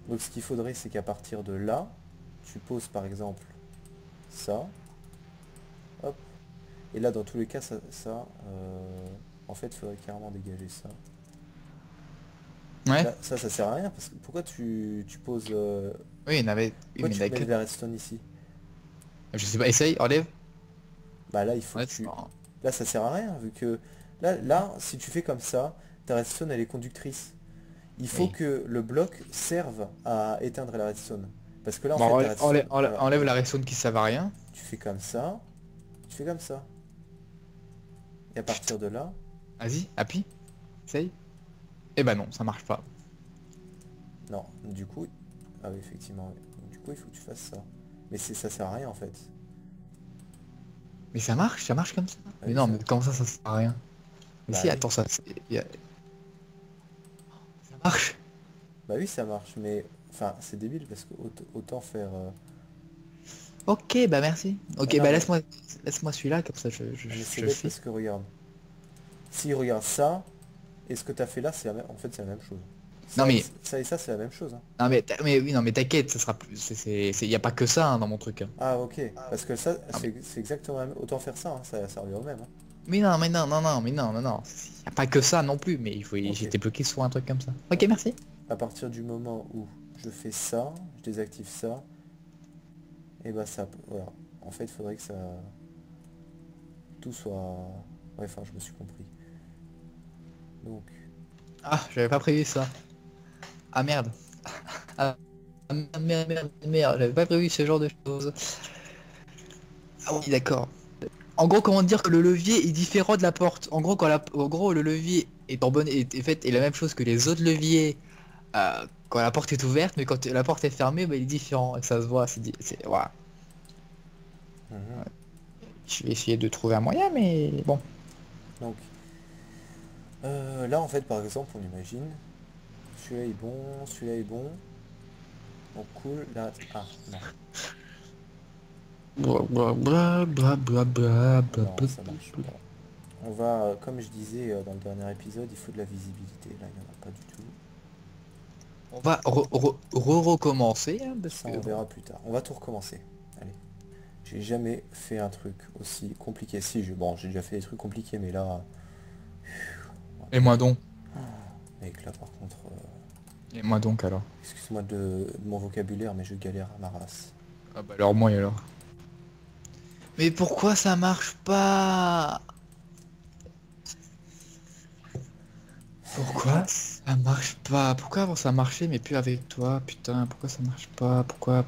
Donc ce qu'il faudrait, c'est qu'à partir de là, tu poses par exemple ça, hop, et là dans tous les cas, en fait, il faudrait carrément dégager ça. Ouais. Là, ça sert à rien, parce que pourquoi tu poses... Oui, il y en avait. Oui, pourquoi mais tu mets d'accord. de la redstone ici? Je sais pas, essaye, enlève. Bah là, il faut Ouais, que tu... Là, ça sert à rien, vu que... Là, si tu fais comme ça, ta redstone, elle est conductrice. Il faut oui. que le bloc serve à éteindre la redstone. Parce que là, en Bon, fait, ta redstone... Voilà, enlève la redstone qui sert à rien. tu fais comme ça, tu fais comme ça. Et à partir de là, Vas-y, appuie. Essaye. Eh ben non, ça marche pas. non, du coup, ah oui, effectivement, oui. Du coup, il faut que tu fasses ça. Mais ça sert à rien en fait. Mais ça marche comme ça. Ah Mais oui, non, ça... mais comment ça sert à rien? Mais Bah si, oui. attends, ça marche. Bah oui, ça marche, mais... Enfin, c'est débile parce que autant faire... Ok, bah merci. Ah Ok, non, bah mais... laisse-moi celui-là, comme ça ah, mais c'est je bête fais. parce que regarde. Si regarde ça, et ce que t'as fait là, c'est la même... En fait, c'est la même chose. Non mais, Ça et ça, c'est la même chose, hein. non mais oui, non mais t'inquiète, ça sera plus, y a pas que ça hein, dans mon truc, hein. Ah, ok. Parce que ça, Non, mais, c'est exactement la même... Autant faire ça, hein, ça revient au même, hein. mais non, y a pas que ça non plus, mais Ok. j'étais bloqué sur un truc comme ça. Ok, Donc, merci. à partir du moment où je fais ça, je désactive ça, et bah ça... Voilà. En fait, il faudrait que ça... Tout soit... Ouais, enfin, je me suis compris. Donc... Ah, j'avais pas prévu ça. Ah merde. Ah merde, j'avais pas prévu ce genre de choses. Ah oui, d'accord. En gros, comment dire que le levier est différent de la porte. En gros, en gros, le levier est en bonne, est fait, est la même chose que les autres leviers quand la porte est ouverte, mais quand la porte est fermée, bah, il est différent. Et ça se voit, voilà. Mhm. Je vais essayer de trouver un moyen, mais bon. Donc, là, en fait, par exemple, on imagine... Celui-là est bon, celui-là est bon. Donc cool, là... Ah, non. Blah, blah, blah, blah, blah, blah, blah, Non, blah, ça marche blah. pas. On va, comme je disais dans le dernier épisode, il faut de la visibilité. Là, il n'y en a pas du tout. On va recommencer, hein, parce Ça, que on bon. verra plus tard. On va tout recommencer. Allez. J'ai jamais fait un truc aussi compliqué. Si, bon, j'ai déjà fait des trucs compliqués, mais là... Et moi donc. Mec, là, par contre... Et moi donc alors. excuse-moi de mon vocabulaire, mais je galère à ma race. Ah bah alors moi et alors. Mais pourquoi ça marche pas? Pourquoi ça marche pas? Pourquoi avant ça marchait mais plus avec toi? Putain, pourquoi ça marche pas? Pourquoi?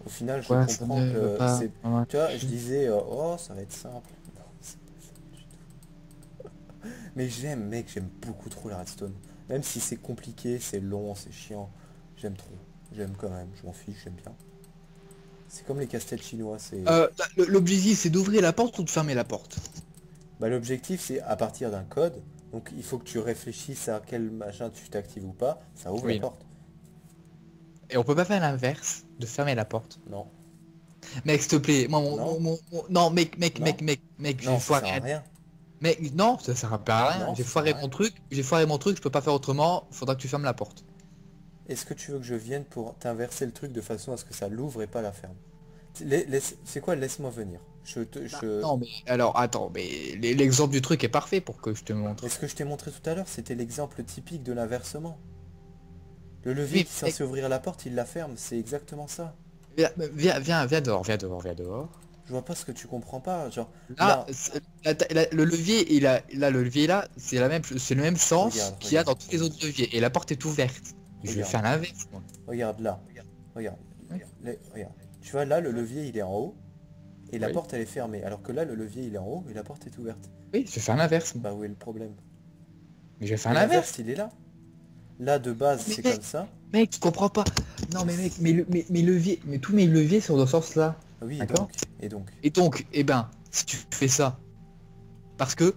Au final, je Pourquoi ça comprends ne veut que pas c'est... Tu vois, je marcher? disais, oh, ça va être simple. Non, c'est pas ça du tout. Mais j'aime, mec, j'aime beaucoup trop la redstone. Même si c'est compliqué, c'est long, c'est chiant. J'aime trop. J'aime quand même, je m'en fiche, j'aime bien. C'est comme les casse-têtes chinois, c'est... L'objectif c'est d'ouvrir la porte ou de fermer la porte? Bah, l'objectif, c'est à partir d'un code. Donc il faut que tu réfléchisses à quel machin tu t'actives ou pas. Ça ouvre la Oui, non. porte. Et on peut pas faire l'inverse, de fermer la porte. Non. Mec, s'il te plaît, moi Non. non, Non. j'ai Non, ça sert à foiré. rien. Mec, non, ça sert à rien. Non, ça sert à rien. J'ai foiré mon truc, je peux pas faire autrement, faudra que tu fermes la porte. Est-ce que tu veux que je vienne pour t'inverser le truc de façon à ce que ça l'ouvre et pas la ferme? C'est quoi? Laisse-moi venir. Bah, non, mais alors attends, mais l'exemple du truc est parfait pour que je te Mais montre. ce que je t'ai montré tout à l'heure, c'était l'exemple typique de l'inversement. Le levier Oui, qui est mec, censé ouvrir la porte, il la ferme. C'est exactement ça. viens dehors, viens dehors. Je vois pas ce que tu comprends pas. Genre, Là, là, le levier, le levier là, c'est le même sens regarde, qu'il y a regarde, dans tous les regarde, autres leviers. Et la porte est ouverte. Je vais regarde, faire l'inverse, moi. regarde là. Regarde. Oui, Regarde. Tu vois, là, le levier, il est en haut. Et la oui, porte, elle est fermée. Alors que là, le levier, il est en haut et la porte est ouverte. oui, je vais faire l'inverse, moi. Bah, où est le problème? Mais je vais faire Mais l'inverse. l'inverse, il est là. Là, de base, Mais c'est comme ça. mec, tu comprends pas. Non mais mec, mes leviers, mais tous mes leviers sont dans ce sens-là. Oui, et D'accord? donc? Et donc? Et donc, eh ben, si tu fais ça, parce que,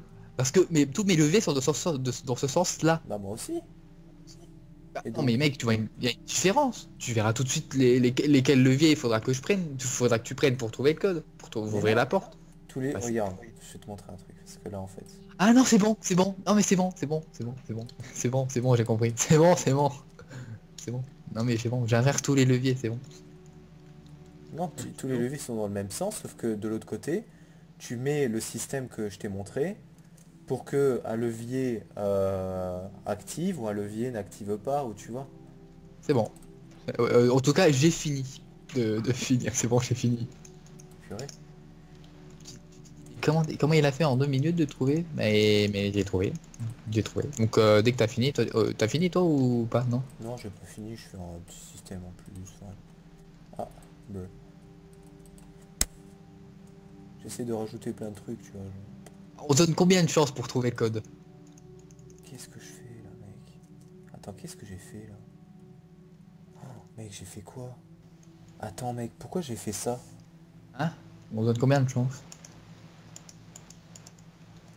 mais tous mes leviers sont dans ce sens-là. Bah, moi aussi. Bah, Et non donc? mais mec, tu vois, il y a une différence. Tu verras tout de suite lesquels leviers il faudra que je prenne. Il faudra que tu prennes pour trouver le code, Mais ouvrir non. la porte. Tous les... Bah, Regarde, je vais te montrer un truc. Parce que là, en fait... ah non, c'est bon, c'est bon. Non mais c'est bon, j'ai compris. C'est bon. Non mais c'est bon, j'inverse tous les leviers, c'est bon. Non, tous les leviers sont dans le même sens, sauf que de l'autre côté, tu mets le système que je t'ai montré pour que un levier active ou un levier n'active pas, ou tu vois. C'est bon. En tout cas, j'ai fini de finir. C'est bon, j'ai fini. Purée. Comment il a fait en 2 minutes de trouver? Mais j'ai trouvé. J'ai trouvé. Donc dès que t'as fini toi ou pas? Non? Non, j'ai pas fini, je fais un petit système en plus. Ouais. Ah, bleu. J'essaie de rajouter plein de trucs, tu vois. On donne combien de chances pour trouver le code? Qu'est-ce que je fais là, mec? Attends, qu'est-ce que j'ai fait là? Oh, mec, j'ai fait quoi? Attends, mec, pourquoi j'ai fait ça? Hein? On donne combien de chances?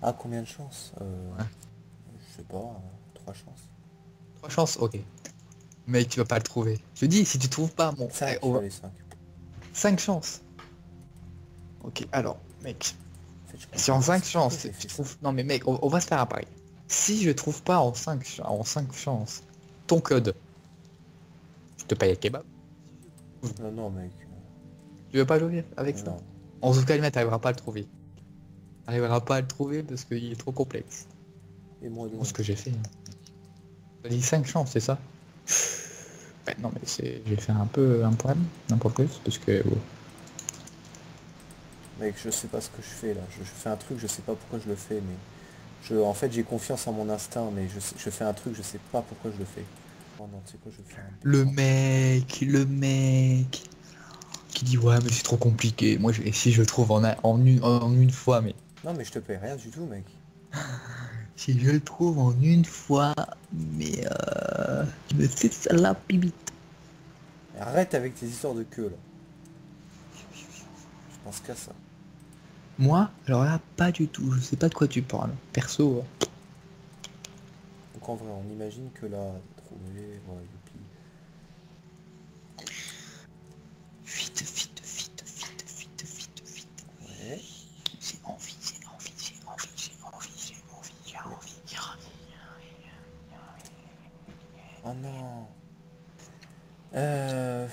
Ah, combien de chances Ouais. Je sais pas, 3 chances. 3 chances, ok. Mec, tu vas pas le trouver. Je te dis, si tu trouves pas, bon, 5, on va... allez, 5. 5 chances. Ok, alors, mec. En fait, je Si en comprends pas 5 pourquoi chances, j'ai tu fait ça. trouves... Non mais mec, on va se faire un pari. Si je trouve pas en 5 chances ton code, je te paye un kebab. Non, non, mec. Tu veux pas jouer avec ça? Non. En tout cas, le mec, t'arriveras pas à le trouver. T'arriveras pas à le trouver parce qu'il est trop complexe. Et moi Moi, ce donc. que j'ai fait. T'as dit 5 chances, c'est ça? Ouais, non mais c'est... J'ai fait un problème, un peu plus, parce que... bon. Mec, je sais pas ce que je fais là. Je fais un truc, je sais pas pourquoi je le fais, mais... En fait, j'ai confiance en mon instinct, mais je fais un truc, je sais pas pourquoi je le fais. Oh non, tu sais quoi, je vais faire un bon sens. Le mec qui dit ouais mais c'est trop compliqué. Moi, et si je trouve en une fois, mais... Non, mais je te paye rien du tout, mec. Si je le trouve en une fois, mais je me fais ça la bibite. Arrête avec tes histoires de queue, là. Je pense qu'à ça. Moi, alors là, pas du tout. Je sais pas de quoi tu parles. Perso. Donc en vrai, on imagine que là, trouvé, ouais, youpi. Vite, vite, vite, vite, vite, vite, vite. Ouais. J'ai envie, j'ai envie, j'ai envie, j'ai envie, j'ai envie, j'ai envie, j'ai envie. Oh non. Euh...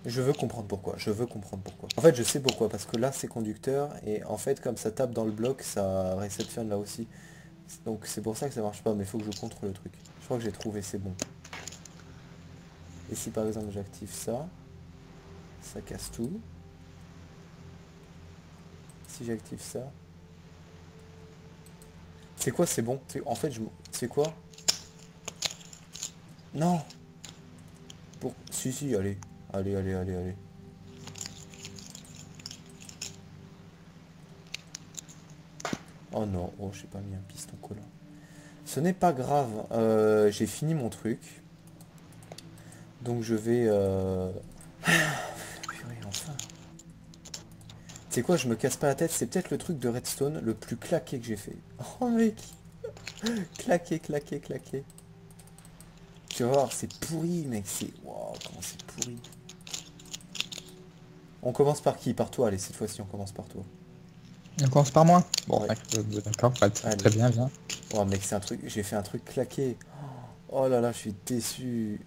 Je veux comprendre pourquoi, je veux comprendre pourquoi. En fait, je sais pourquoi, parce que là, c'est conducteur, et en fait, comme ça tape dans le bloc, ça réceptionne là aussi. Donc c'est pour ça que ça marche pas, mais il faut que je contrôle le truc. Je crois que j'ai trouvé, c'est bon. Et si par exemple j'active ça, ça casse tout. Si j'active ça... C'est quoi, c'est bon? En fait, c'est quoi? Non! Si, si, allez. Allez, allez, allez, allez. Oh non, oh, j'ai pas mis un piston collant. Ce n'est pas grave, j'ai fini mon truc. Donc je vais... Purée, enfin. Tu sais quoi, je me casse pas la tête, c'est peut-être le truc de Redstone le plus claqué que j'ai fait. Oh mec! Claqué, claqué, claqué. Tu vas voir, c'est pourri, mec, c'est... Waouh, comment c'est pourri. On commence par qui? Par toi, allez, cette fois-ci, on commence par toi. On commence par moi. Bon, Ouais, d'accord, très allez. bien, viens. Oh mec, c'est un truc... J'ai fait un truc claqué. Oh là là, je suis déçu.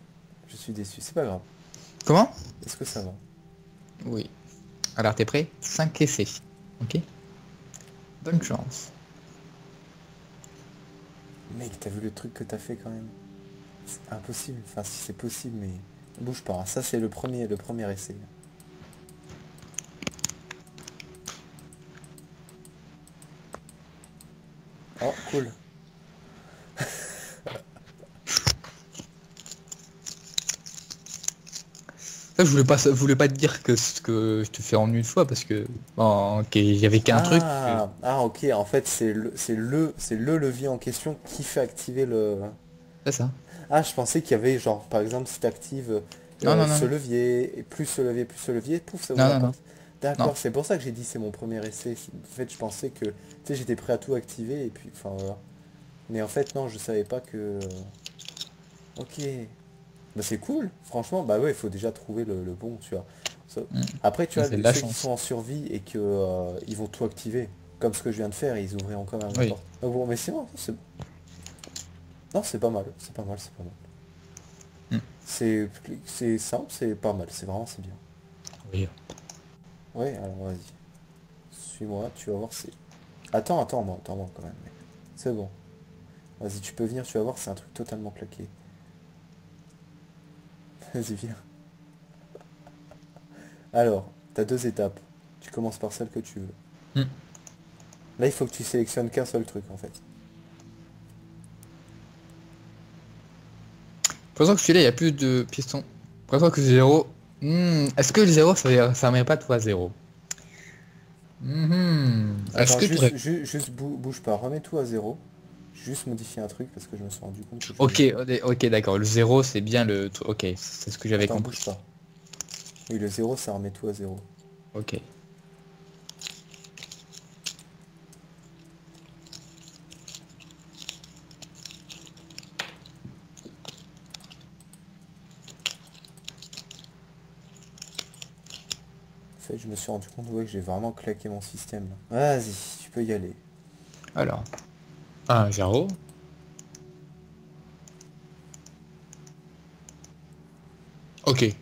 Je suis déçu, c'est pas grave. Comment? Est-ce que ça va? Oui. Alors, t'es prêt? 5 essais. Ok? Bonne chance. Mec, t'as vu le truc que t'as fait quand même? C'est impossible. Enfin, si c'est possible, mais... Bouge pas, hein. Ça c'est le premier essai. Oh, cool. Ça, je voulais pas te dire que ce que je te fais en une fois parce que qu'il y avait qu'un truc. Ah, ok, en fait, c'est le levier en question qui fait activer le... C'est ça. Ah, je pensais qu'il y avait, genre, par exemple, si t'actives Non, non, non, ce non. levier, et plus ce levier, pouf, ça ouvre Non, la non, non. porte. Non. D'accord, c'est pour ça que j'ai dit c'est mon premier essai. En fait, je pensais que, tu sais, j'étais prêt à tout activer, et puis, enfin, voilà. Mais en fait, non, je savais pas que... Ok. Bah c'est cool, franchement, bah ouais, il faut déjà trouver le bon, tu vois. Mm. Après, tu Mais vois, c'est de la ceux qui sont chance. en survie et que ils vont tout activer, comme ce que je viens de faire, ils ouvriront quand même la Oui. porte. Donc bon, mais c'est bon, non, c'est pas mal, c'est pas mal, c'est pas mal. Mm. C'est simple, c'est pas mal, c'est vraiment, c'est bien. Oui. Ouais, alors vas-y. Suis-moi, tu vas voir, c'est... Attends-moi quand même, mec. C'est bon. Vas-y, tu peux venir, tu vas voir, c'est un truc totalement claqué. Vas-y, viens. Alors, t'as deux étapes. Tu commences par celle que tu veux. Mm. Là, il faut que tu sélectionnes qu'un seul truc, en fait. Pour l'instant que celui-là, il y a plus de pistons. Pour l'instant que 0. Est-ce que le 0, ça met pas toi 0? Est-ce Attends, que tu aurais... juste bouge pas. Remets tout à zéro. Juste modifier un truc parce que je me suis rendu compte que je... Ok, ok, d'accord. Le 0, c'est bien le... Ok, c'est ce que j'avais Attends, compris. bouge pas. Oui, le 0, ça remet tout à 0. Ok. En fait, je me suis rendu compte ouais, que j'ai vraiment claqué mon système. Là. Vas-y, tu peux y aller. Alors, 1, 0. Ok.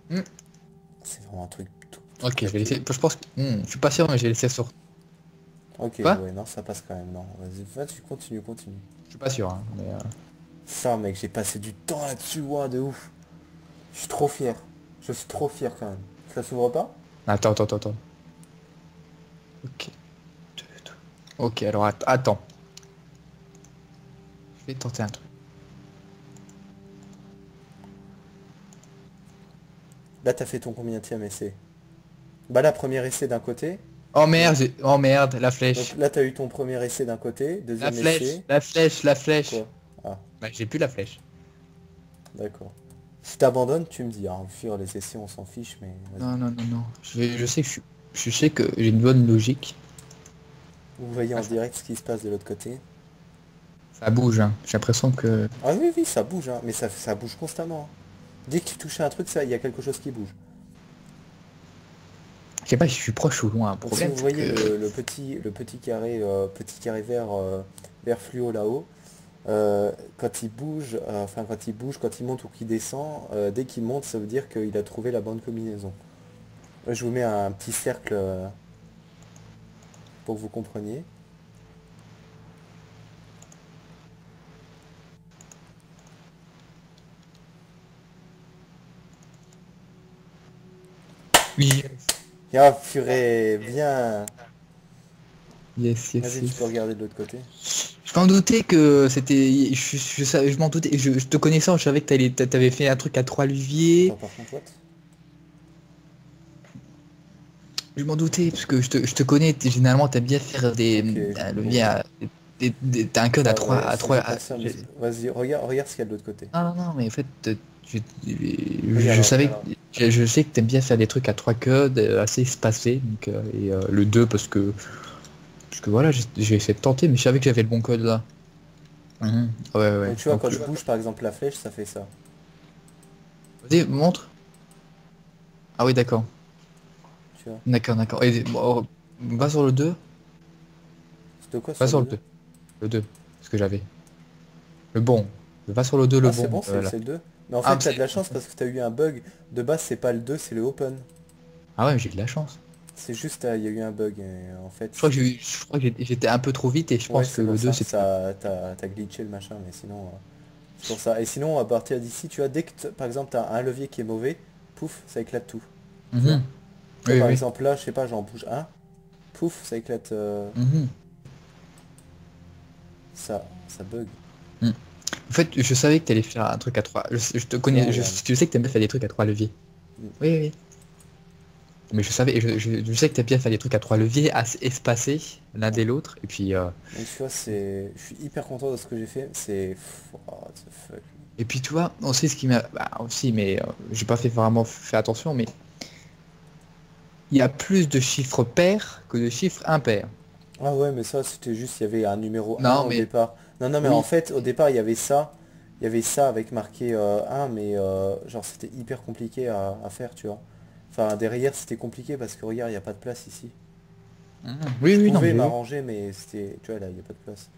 Hmm. C'est vraiment un truc tout Ok, je vais claqué. laisser. Je pense que. Je suis pas sûr, mais je vais laisser sur. Ok, Quoi? ouais, non, ça passe quand même. Non, vas-y, continue, continue. Je suis pas sûr, hein, mais. Ça, mec, j'ai passé du temps là-dessus, ouais, de ouf. Je suis trop fier. Je suis trop fier quand même. Ça s'ouvre pas? Attends. Ok. Ok, alors attends. Je vais tenter un truc. Là, t'as fait ton combienième essai? Bah là, premier essai d'un côté. Oh Et merde, oh merde, la donc flèche. là, t'as eu ton premier essai d'un côté, La deuxième flèche, essai. la flèche, la flèche. Quoi? Ah, Bah, j'ai plus la flèche. d'accord. Si t'abandonnes, tu me dis. Hein, au fur les essais, on s'en fiche, mais vas-y. Non. Je sais que je sais que j'ai une bonne logique. Vous voyez Ah, en direct ce qui se passe de l'autre côté. ça bouge, hein. J'ai l'impression que. Ah oui, oui, ça bouge, hein, mais ça bouge constamment. Hein. Dès que tu touches à un truc, ça, il y a quelque chose qui bouge. Je sais pas si je suis proche ou loin. Le Donc si problème, vous c'est voyez que. petit carré vert, vert fluo là-haut, quand il bouge, quand il monte ou qu'il descend, dès qu'il monte, ça veut dire qu'il a trouvé la bonne combinaison. Je vous mets un petit cercle pour que vous compreniez. Oui. Ah purée, bien. Yes. Vas-y, tu peux regarder de l'autre côté. Je m'en doutais que c'était. Je m'en doutais. Je te connaissant, je savais que t'avais fait un truc à 3 leviers. Attends, par contre, what? Je m'en doutais, parce que je te connais, généralement t'aimes bien faire Ok, un levier bon. à. T'as un code à Pas 3 vrai, à c'est 3 juste pas ça, mais vas-y, regarde ce qu'il y a de l'autre côté. Non, mais en fait, je, Regarde, je hein. savais je sais que t'aimes bien faire des trucs à 3 codes assez espacés, donc, le 2 parce que voilà, j'ai essayé de tenter, mais je savais que j'avais le bon code là. Ouais. Donc tu vois, Donc quand je bouge par exemple la flèche, ça fait ça. vas-y, montre. Ah oui, d'accord. Tu vois. D'accord. Et bon, va sur le 2. C'est de quoi Va sur sur le le 2? 2. Le 2, ce que j'avais. Le bon. Va sur le 2, le Ah c'est bon. bon, Là. c'est le 2. Mais en Ah, fait, t'as de la chance parce que t'as eu un bug. De base, c'est pas le 2, c'est le open. ah ouais, mais j'ai de la chance. C'est juste, il y a eu un bug. Et en fait, Je crois que j'étais un peu trop vite et je ouais, pense que c'est pour le 2 ça. c'était. T'as glitché le machin, mais sinon, c'est pour ça. Et sinon, à partir d'ici, tu vois, dès que, par exemple, t'as un levier qui est mauvais, pouf, ça éclate tout. Tu vois? Mhm. Tu vois, Oui, par oui. exemple, là, je sais pas, j'en bouge un, pouf, ça éclate, Mhm. ça bug. Mm. En fait, je savais que t'allais faire un truc à 3. Je te Tu vois, connais, regarde. je sais que t'aimes bien faire des trucs à 3 leviers. Mm. Oui. Mais je savais, je sais que t'aimes bien faire des trucs à 3 leviers, assez espacés l'un Ouais. des l'autre. Et puis, Donc tu vois, je suis hyper content de ce que j'ai fait. C'est... What the fuck. tu vois, on sait ce qui m'a. Bah, aussi, mais j'ai pas fait vraiment fait attention, mais il y a plus de chiffres pairs que de chiffres impairs. Ah ouais, mais ça, c'était juste, il y avait un numéro un Non, au mais départ. Non, mais en oui. fait, au départ, il y avait ça. Il y avait ça avec marqué 1, mais genre, c'était hyper compliqué à faire, tu vois. Enfin, derrière, c'était compliqué parce que regarde, il n'y a pas de place ici. Je Oui, non, mais pouvais j'ai vu. m'arranger, mais c'était... Tu vois, là, il n'y a pas de place.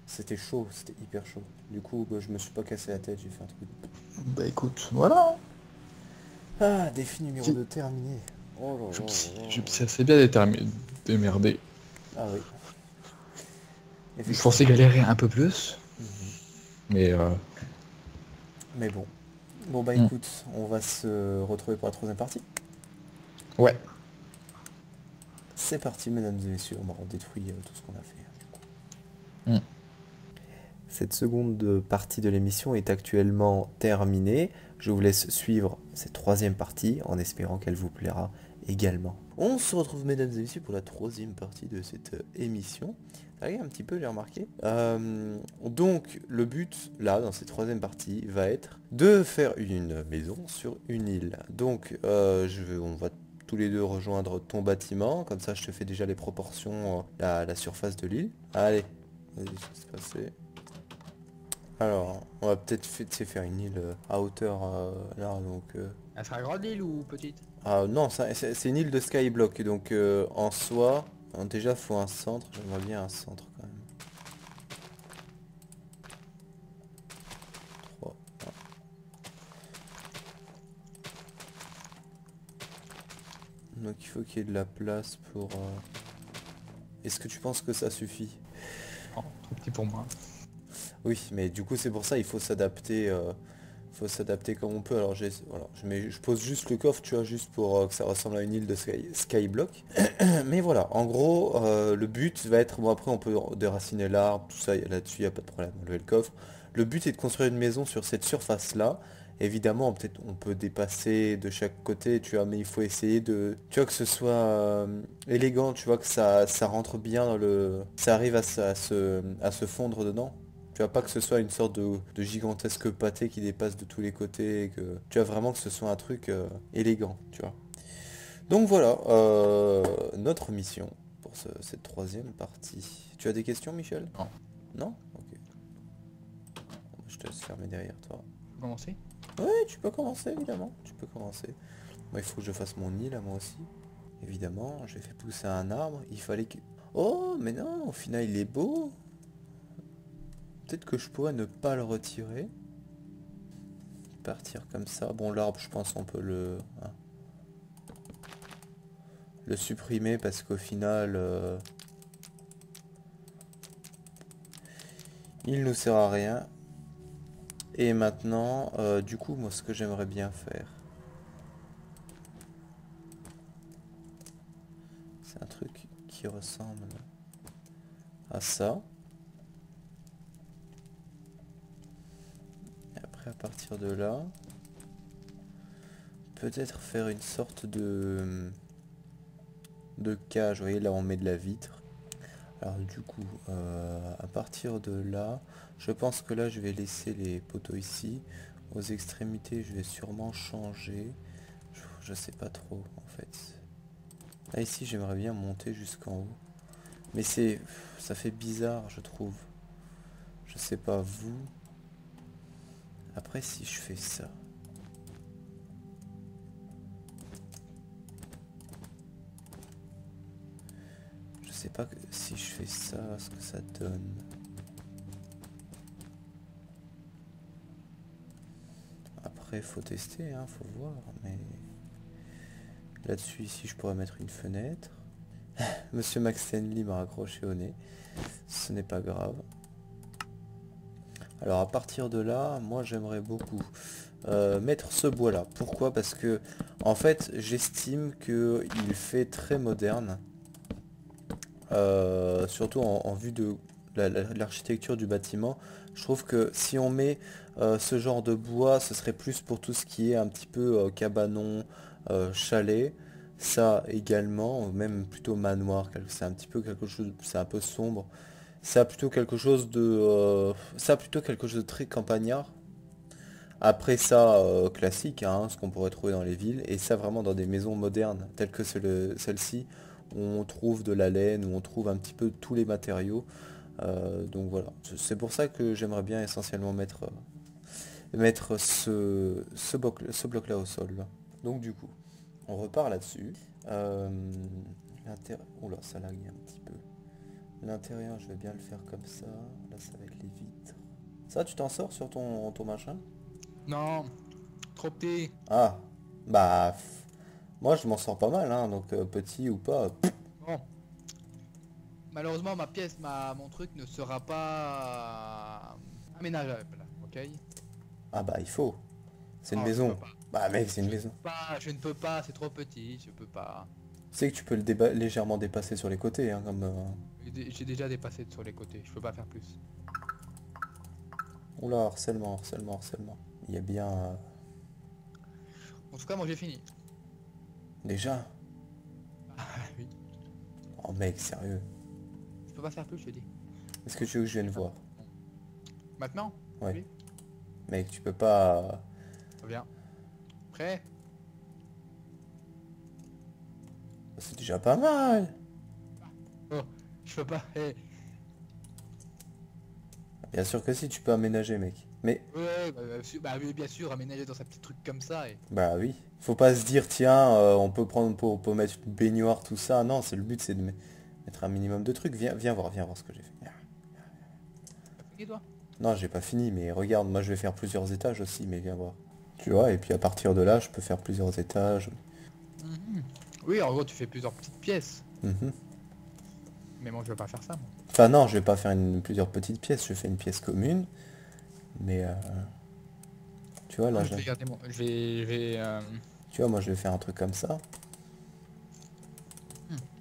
C'était chaud, c'était hyper chaud. Du coup, bah, je me suis pas cassé la tête, j'ai fait un truc. Bah écoute, voilà. Ah, défi numéro Si, 2 terminé. Oh là là là là. c'est assez bien démerdé. Ah oui, Je pensais effectivement. galérer un peu plus, Mhm. mais Mais bon. Bon bah hmm. écoute, on va se retrouver pour la troisième partie. Ouais. C'est parti mesdames et messieurs, on va détruire tout ce qu'on a fait. Hmm. Cette seconde partie de l'émission est actuellement terminée. Je vous laisse suivre cette troisième partie en espérant qu'elle vous plaira également. On se retrouve mesdames et messieurs pour la troisième partie de cette émission. Ça arrive un petit peu, j'ai remarqué. Donc le but là dans cette troisième partie va être de faire une maison sur une île. Donc on va tous les deux rejoindre ton bâtiment, comme ça je te fais déjà les proportions, la surface de l'île. Allez, vas-y, laisse passer. Alors, on va peut-être faire une île à hauteur là, donc... Elle sera grande l'île ou petite? Ah non, c'est une île de skyblock, donc en soi, déjà faut un centre, j'aimerais bien un centre quand même. 3. Donc il faut qu'il y ait de la place pour... Est-ce que tu penses que ça suffit? Oh, trop petit pour moi. Oui, mais du coup c'est pour ça, il faut s'adapter. Faut s'adapter comme on peut. Alors voilà, je pose juste le coffre, tu vois, juste pour que ça ressemble à une île de skyblock. Mais voilà, en gros, le but va être, bon après on peut déraciner l'arbre, tout ça, là-dessus il n'y a pas de problème, enlever le coffre. Le but est de construire une maison sur cette surface-là. Évidemment, peut-être on peut dépasser de chaque côté, tu vois, mais il faut essayer de, tu vois, que ce soit élégant, tu vois, que ça rentre bien dans le, ça arrive à se fondre dedans. Tu vois, pas que ce soit une sorte de gigantesque pâté qui dépasse de tous les côtés, et que tu vois vraiment que ce soit un truc élégant, tu vois. Donc voilà, notre mission pour cette troisième partie. Tu as des questions, Michel? Non. Non? Ok. Bon, je te laisse fermer derrière toi. Faut commencer? Oui, tu peux commencer, évidemment. Tu peux commencer. Moi, il faut que je fasse mon nid, là, moi aussi. Évidemment, j'ai fait pousser un arbre. Il fallait que... Oh, mais non, au final, il est beau. Peut-être que je pourrais ne pas le retirer. Partir comme ça. Bon, l'arbre, je pense on peut le supprimer parce qu'au final, il nous sert à rien. Et maintenant, du coup, moi, ce que j'aimerais bien faire, c'est un truc qui ressemble à ça. Et après, à partir de là, peut-être faire une sorte de cage. Vous voyez, là, on met de la vitre. Alors du coup, à partir de là, je pense que là, je vais laisser les poteaux ici. Aux extrémités, je vais sûrement changer. Je sais pas trop, en fait. Là, ici, j'aimerais bien monter jusqu'en haut. Mais ça fait bizarre, je trouve. Je sais pas, vous. Après, si je fais ça. Je sais pas si je fais ça, ce que ça donne. Après, faut tester, hein, faut voir, mais... Là-dessus, ici, je pourrais mettre une fenêtre. Monsieur Max Stanley m'a raccroché au nez. Ce n'est pas grave. Alors, à partir de là, moi, j'aimerais beaucoup mettre ce bois-là. Pourquoi? Parce que, en fait, j'estime qu'il fait très moderne. Surtout en vue de l'architecture du bâtiment. Je trouve que si on met ce genre de bois, ce serait plus pour tout ce qui est un petit peu cabanon, chalet. Ça également, même plutôt manoir, c'est un petit peu quelque chose, c'est un peu sombre. Ça a plutôt quelque chose de très campagnard. Après ça, classique, hein, ce qu'on pourrait trouver dans les villes, et ça vraiment dans des maisons modernes, telles que celle-ci, où on trouve de la laine, où on trouve un petit peu tous les matériaux. Donc voilà, c'est pour ça que j'aimerais bien essentiellement mettre ce bloc-là au sol. Donc du coup, on repart là-dessus. Oula, ça lag un petit peu. L'intérieur, je vais bien le faire comme ça. Là, ça va être les vitres. Ça, tu t'en sors sur ton machin? Non, trop petit. Ah, bah, moi je m'en sors pas mal, hein, donc petit ou pas. Bon, malheureusement mon truc ne sera pas aménageable, ok? Ah bah il faut. C'est une Non, je peux maison. pas. Bah mec, c'est une maison. Je ne peux pas, c'est trop petit, je peux pas. Tu sais que tu peux légèrement dépasser sur les côtés, hein, comme... J'ai déjà dépassé sur les côtés, je peux pas faire plus. Oula, harcèlement, harcèlement, harcèlement. Il y a bien... En tout cas, moi j'ai fini. Déjà. Ah oui. Oh mec, sérieux. Je peux pas faire plus, je te dis. Est-ce que tu veux que je vienne voir? Maintenant? Ouais. Oui. Mec, tu peux pas... Viens. Prêt? C'est déjà pas mal. Oh, je peux pas. Bien sûr que si, tu peux aménager, mec. Mais, Ouais, bah oui, bien sûr, aménager dans sa petite truc comme ça. bah oui. Faut pas se dire, tiens, on peut prendre pour mettre une baignoire, tout ça. Non, c'est le but, c'est de mettre un minimum de trucs. Viens voir ce que j'ai fait. T'as fini toi? Non, j'ai pas fini, mais regarde, moi je vais faire plusieurs étages aussi, mais viens voir. Tu vois, et puis à partir de là, je peux faire plusieurs étages. Mhm. Oui, en gros, tu fais plusieurs petites pièces. Mhm. Mais moi, je veux pas faire ça, moi. Enfin non, je vais pas faire plusieurs petites pièces, je fais une pièce commune. Mais tu vois Non, là, je vais garder mon... tu vois, moi je vais faire un truc comme ça.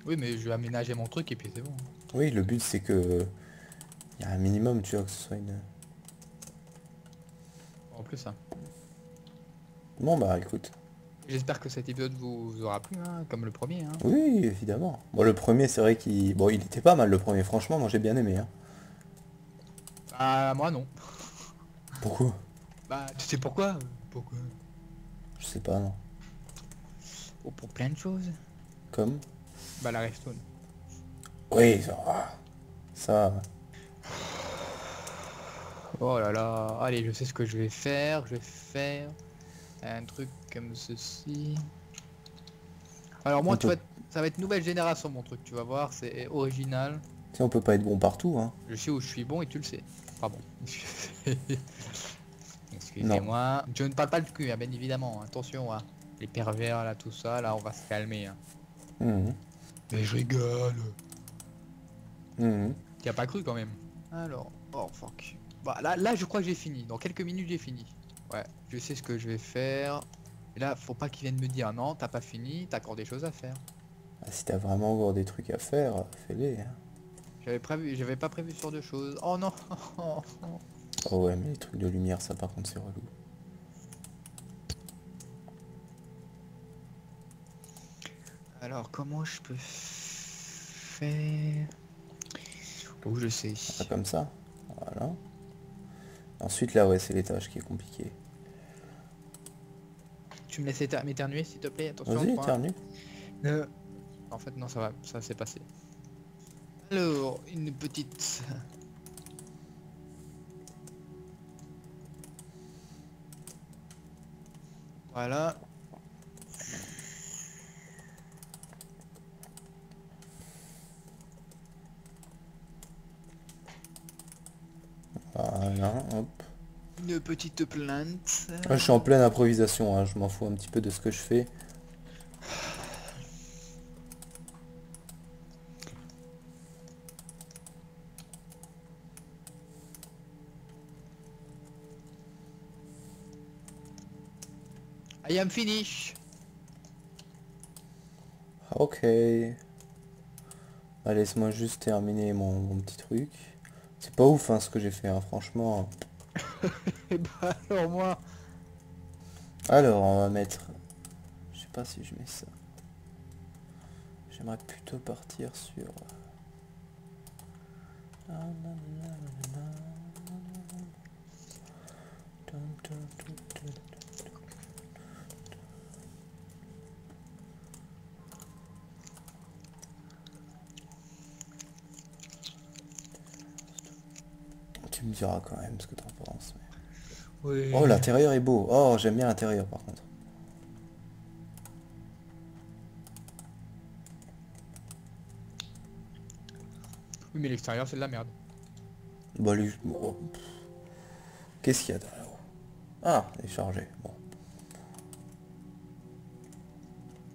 Oui, mais je vais aménager mon truc et puis c'est bon. Oui, le but c'est que il y a un minimum, tu vois, que ce soit une... En plus, ça. Bon bah écoute. J'espère que cet épisode vous aura plu, hein, comme le premier. Hein. Oui, évidemment. Bon, le premier, c'est vrai qu'il... Bon, il était pas mal le premier, franchement, moi j'ai bien aimé. Hein. Bah, moi non. Pourquoi? Bah, tu sais pourquoi? Pourquoi? Je sais pas, non. Oh, pour plein de choses. Comme? Bah, la Redstone. Oui, ça va. Ça... Oh là là. Allez, je sais ce que je vais faire. Je vais faire un truc comme ceci. Alors moi, On peut... ça va être nouvelle génération mon truc. Tu vas voir, c'est original. Tu sais, on peut pas être bon partout, hein. Je sais où je suis bon et tu le sais. Pardon. Non. Excusez-moi. Je ne parle pas de cul, hein, bien évidemment. Attention, hein. Les pervers, là, tout ça, là, on va se calmer. Hein. Mhm. Mais je rigole. Mhm. Tu as pas cru quand même. Alors, oh fuck. Bah, là, je crois que j'ai fini. Dans quelques minutes, j'ai fini. Ouais, je sais ce que je vais faire. Et là, faut pas qu'ils viennent me dire non, t'as pas fini, t'as encore des choses à faire. Ah, si t'as vraiment encore des trucs à faire, fais-les. Hein. J'avais pas prévu sur deux choses. Oh non. Oh ouais, mais les trucs de lumière, ça par contre, c'est relou. Alors, comment je peux faire? Oh, je sais. Pas comme ça. Voilà. Ensuite, là, ouais, c'est l'étage qui est compliqué. Tu me laisses m'éternuer, s'il te plaît. Attention. Vas-y, 3. éternue. En fait, non, ça va, ça s'est passé. Alors, une petite... Voilà. Voilà, hop. Une petite plante. Là, je suis en pleine improvisation, hein. Je m'en fous un petit peu de ce que je fais. I am finish. Ok. Bah, laisse-moi juste terminer mon petit truc. C'est pas ouf hein, ce que j'ai fait, hein, franchement. Et bah alors moi... Alors, on va mettre... Je sais pas si je mets ça. J'aimerais plutôt partir sur... Tu me diras quand même ce que t'en penses. Mais... Oui. Oh, l'intérieur est beau. Oh, j'aime bien l'intérieur par contre. Oui, mais l'extérieur, c'est de la merde. Bah, lui... oh, qu'est-ce qu'il y a là-haut? Ah, il est chargé. Bon.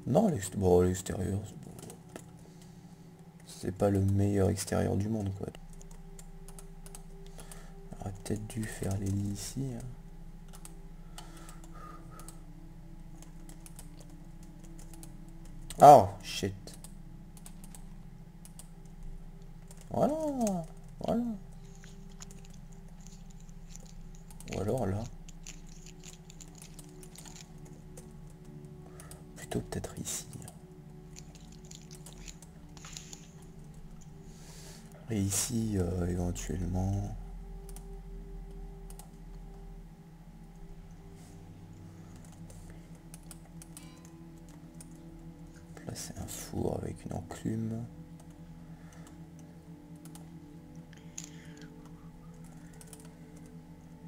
Non, bon, l'extérieur, c'est pas le meilleur extérieur du monde, quoi. On aurait peut-être dû faire les lits ici. Hein. Oh, shit. Voilà, voilà. Ou alors là. Plutôt peut-être ici. Et ici, éventuellement... placer un four avec une enclume.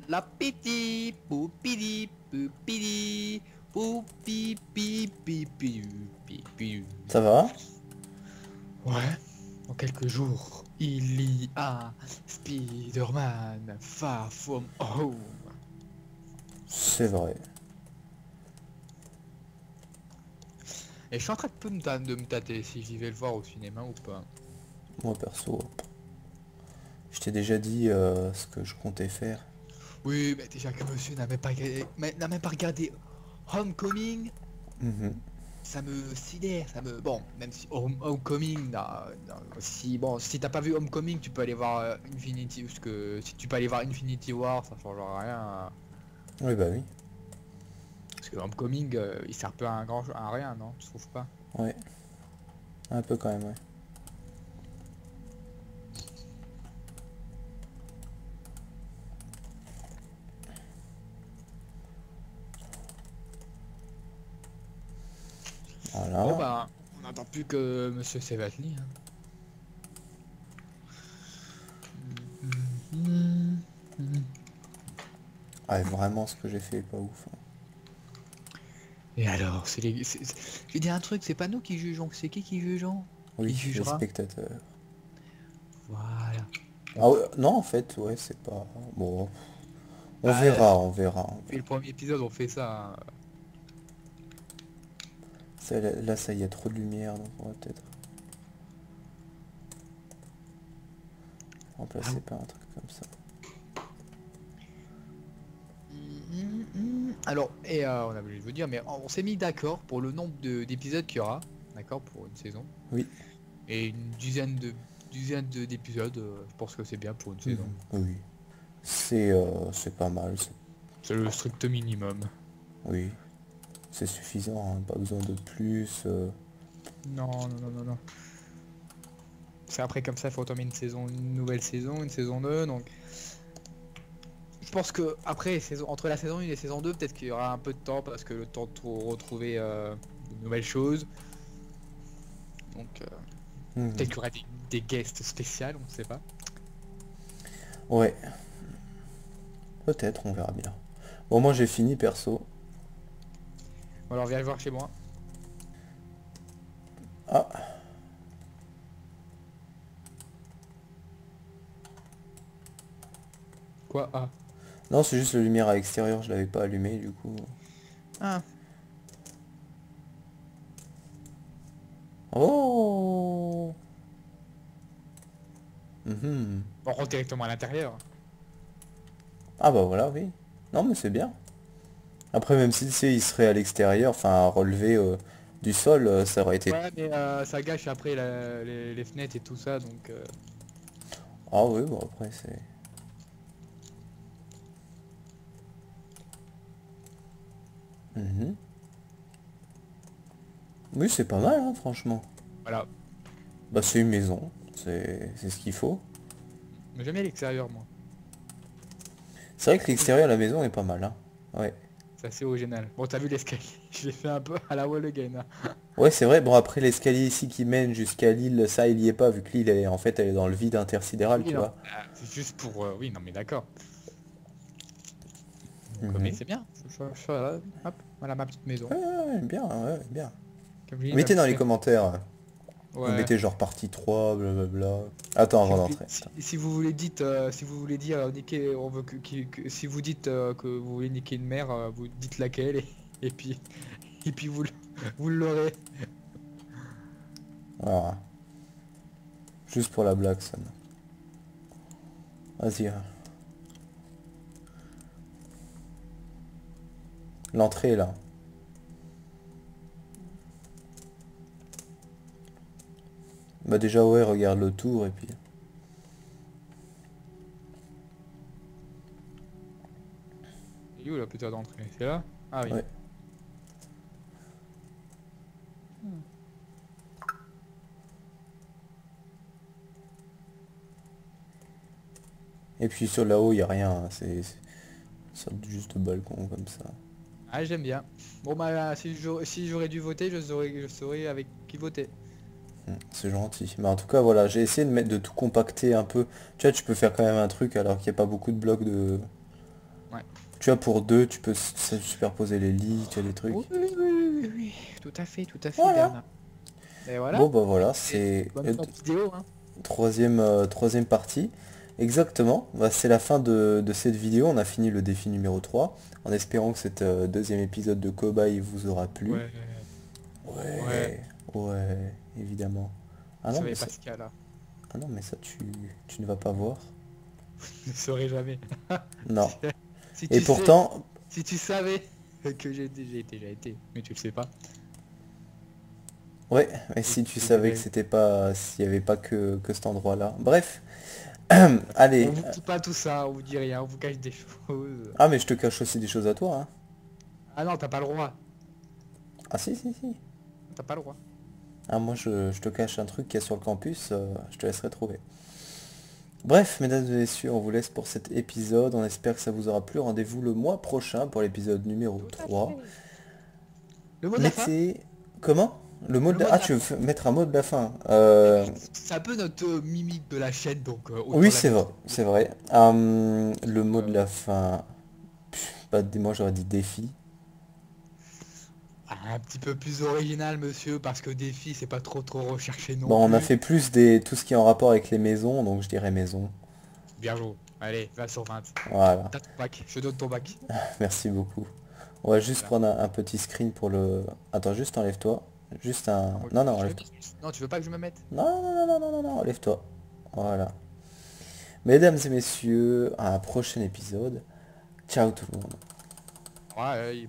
La piti, poupidi, poupidi, poupi, pipi, pipi. Ça va? Ouais. Dans quelques jours, il y a Spider-Man Far From Home. C'est vrai. Et je suis en train de me tâter si j'y vais le voir au cinéma ou pas. Moi perso, je t'ai déjà dit ce que je comptais faire. Oui, mais déjà que monsieur n'a même pas regardé Homecoming, Mhm. ça me sidère, ça me... Bon, même si Homecoming, si bon, si t'as pas vu Homecoming, tu peux aller voir Infinity, parce que si tu peux aller voir Infinity War, ça changera rien. Oui bah oui. Parce que Homecoming, il sert peu à rien, non? Tu trouves pas? Ouais. Un peu quand même, ouais. Bon Voilà. bah, on n'attend plus que monsieur Sevatli. Ah, vraiment ce que j'ai fait est pas ouf, hein. Et alors, je vais dire un truc, c'est pas nous qui jugeons, c'est qui jugeons? Qui Oui, les jugera? spectateurs. Voilà. Ah ouais, non en fait, ouais, c'est pas... Bon, on Bah, verra, on verra. On depuis le verra. premier épisode, on fait ça, hein. Ça, là, ça y a trop de lumière, donc on va peut-être Ah remplacer bon. par un truc comme ça. Alors, et on a oublié de vous dire, mais on s'est mis d'accord pour le nombre d'épisodes qu'il y aura, d'accord, pour une saison. Oui. Et une d'épisodes, je pense que c'est bien pour une saison. Mhm. Oui. C'est pas mal, C'est le strict minimum. oui. C'est suffisant, hein, pas besoin de plus. Non, non, non, non, non. C'est après comme ça, il faut entamer une nouvelle saison, une saison 2, donc... Je pense que après, entre la saison 1 et la saison 2, peut-être qu'il y aura un peu de temps, parce que le temps de retrouver de nouvelles choses. Donc, peut-être Mhm. qu'il y aura des guests spéciales, on ne sait pas. Ouais, peut-être, on verra bien. Bon, moi j'ai fini perso. Bon, alors viens le voir chez moi. Ah, Quoi? Ah. non, c'est juste la lumière à l'extérieur, je l'avais pas allumée du coup. Ah. Oh. Mhm. On rentre directement à l'intérieur. Ah bah voilà, oui. Non mais c'est bien. Après même si il serait à l'extérieur, enfin à relever du sol, ça aurait été... Ouais, mais ça gâche après les fenêtres et tout ça, donc... Ah oui, bon après c'est... Mhm. Oui, c'est pas mal, hein, franchement. Voilà. Bah c'est une maison, c'est ce qu'il faut. Mais j'aime bien l'extérieur, moi. C'est vrai que l'extérieur de la maison est pas mal, hein. Ouais. C'est assez original. Bon, t'as vu l'escalier? Je l'ai fait un peu à la wall again, hein. Ouais, c'est vrai. Bon, après, l'escalier ici qui mène jusqu'à l'île, ça, il y est pas, vu que l'île, en fait, elle est dans le vide intersidéral, Oui, tu non. vois. C'est juste pour... Oui, non, mais d'accord. Donc, mais Mhm. c'est bien. Voilà, hop, voilà ma petite maison. Ouais, ouais, bien, ouais, bien. Comme je dis, ma Mettez dans petite les fenêtre. commentaires. Vous Ouais. mettez genre partie 3 blablabla. Attends, Si avant vous, d'entrer. si vous voulez si vous voulez dire niquer, on veut si vous dites que vous voulez niquer une mère, vous dites laquelle et puis et puis vous l'aurez. Voilà. Juste pour la blague, ça. Vas-y, hein. L'entrée, là. Bah déjà, ouais, regarde le tour, et puis... Il est où la putain d'entrée? C'est là? Ah oui. Ouais. Et puis sur là-haut, il n'y a rien, hein, c'est juste de balcon comme ça. Ah, j'aime bien. Bon bah si j'aurais dû voter, je saurais avec qui voter. C'est gentil. Mais en tout cas, voilà, j'ai essayé de tout compacter un peu. Tu vois, tu peux faire quand même un truc alors qu'il n'y a pas beaucoup de blocs de... Ouais. Tu vois, pour deux, tu peux superposer les lits, tu as des trucs. Oui, oui. Tout à fait, Voilà. Bernard. Et voilà. Bon, bah voilà, Et c'est bonne fin de vidéo, hein. troisième partie. Exactement. Bah, c'est la fin de cette vidéo. On a fini le défi numéro 3 en espérant que cet deuxième épisode de Cobaye vous aura plu. Ouais. Ouais. Ouais, ouais, évidemment. Ah non, Saurais mais pas ça, ce qu'il y a là. ah non, mais ça tu ne vas pas voir. Je ne saurais jamais. Non. Si Et tu sais, pourtant, si tu savais que j'ai déjà été, mais tu le sais pas. ouais, mais Et si tu tu savais que dirais, c'était pas, s'il n'y avait pas que cet endroit-là. Bref, on allez. vous dit pas tout ça, on vous dit rien, on vous cache des choses. Ah, mais je te cache aussi des choses à toi, hein. Ah non, t'as pas le droit. Ah si, si, si. T'as pas le droit. Ah, moi, je te cache un truc qu'il y a sur le campus, je te laisserai trouver. Bref, mesdames et messieurs, on vous laisse pour cet épisode. On espère que ça vous aura plu. Rendez-vous le mois prochain pour l'épisode numéro Tout à 3. fait. Le mot de la fin? Mettez... Comment? Le mot Le de... mot de Ah, la tu veux fin. mettre un mot de la fin? C'est un peu notre mimique de la chaîne, donc autant Oui, la c'est mettre. vrai, c'est vrai. Le mot de Euh, la fin... Pas moi j'aurais dit défi. un petit peu plus original, monsieur, parce que défi, c'est pas trop recherché non Bon, on a plus. fait plus tout ce qui est en rapport avec les maisons, donc je dirais maison. Bien joué. Allez, 20 sur 20. Voilà, T'as ton bac, je donne ton bac. merci beaucoup. On va juste Voilà. prendre un petit screen pour le... Attends, juste enlève-toi. Juste Ah, un... moi, Non, non, je fais enlève-toi. tout. Non, tu veux pas que je me mette? Non, non, non, non, non, non, non, enlève-toi. Voilà. Mesdames et messieurs, à un prochain épisode. Ciao tout le monde. Ouais,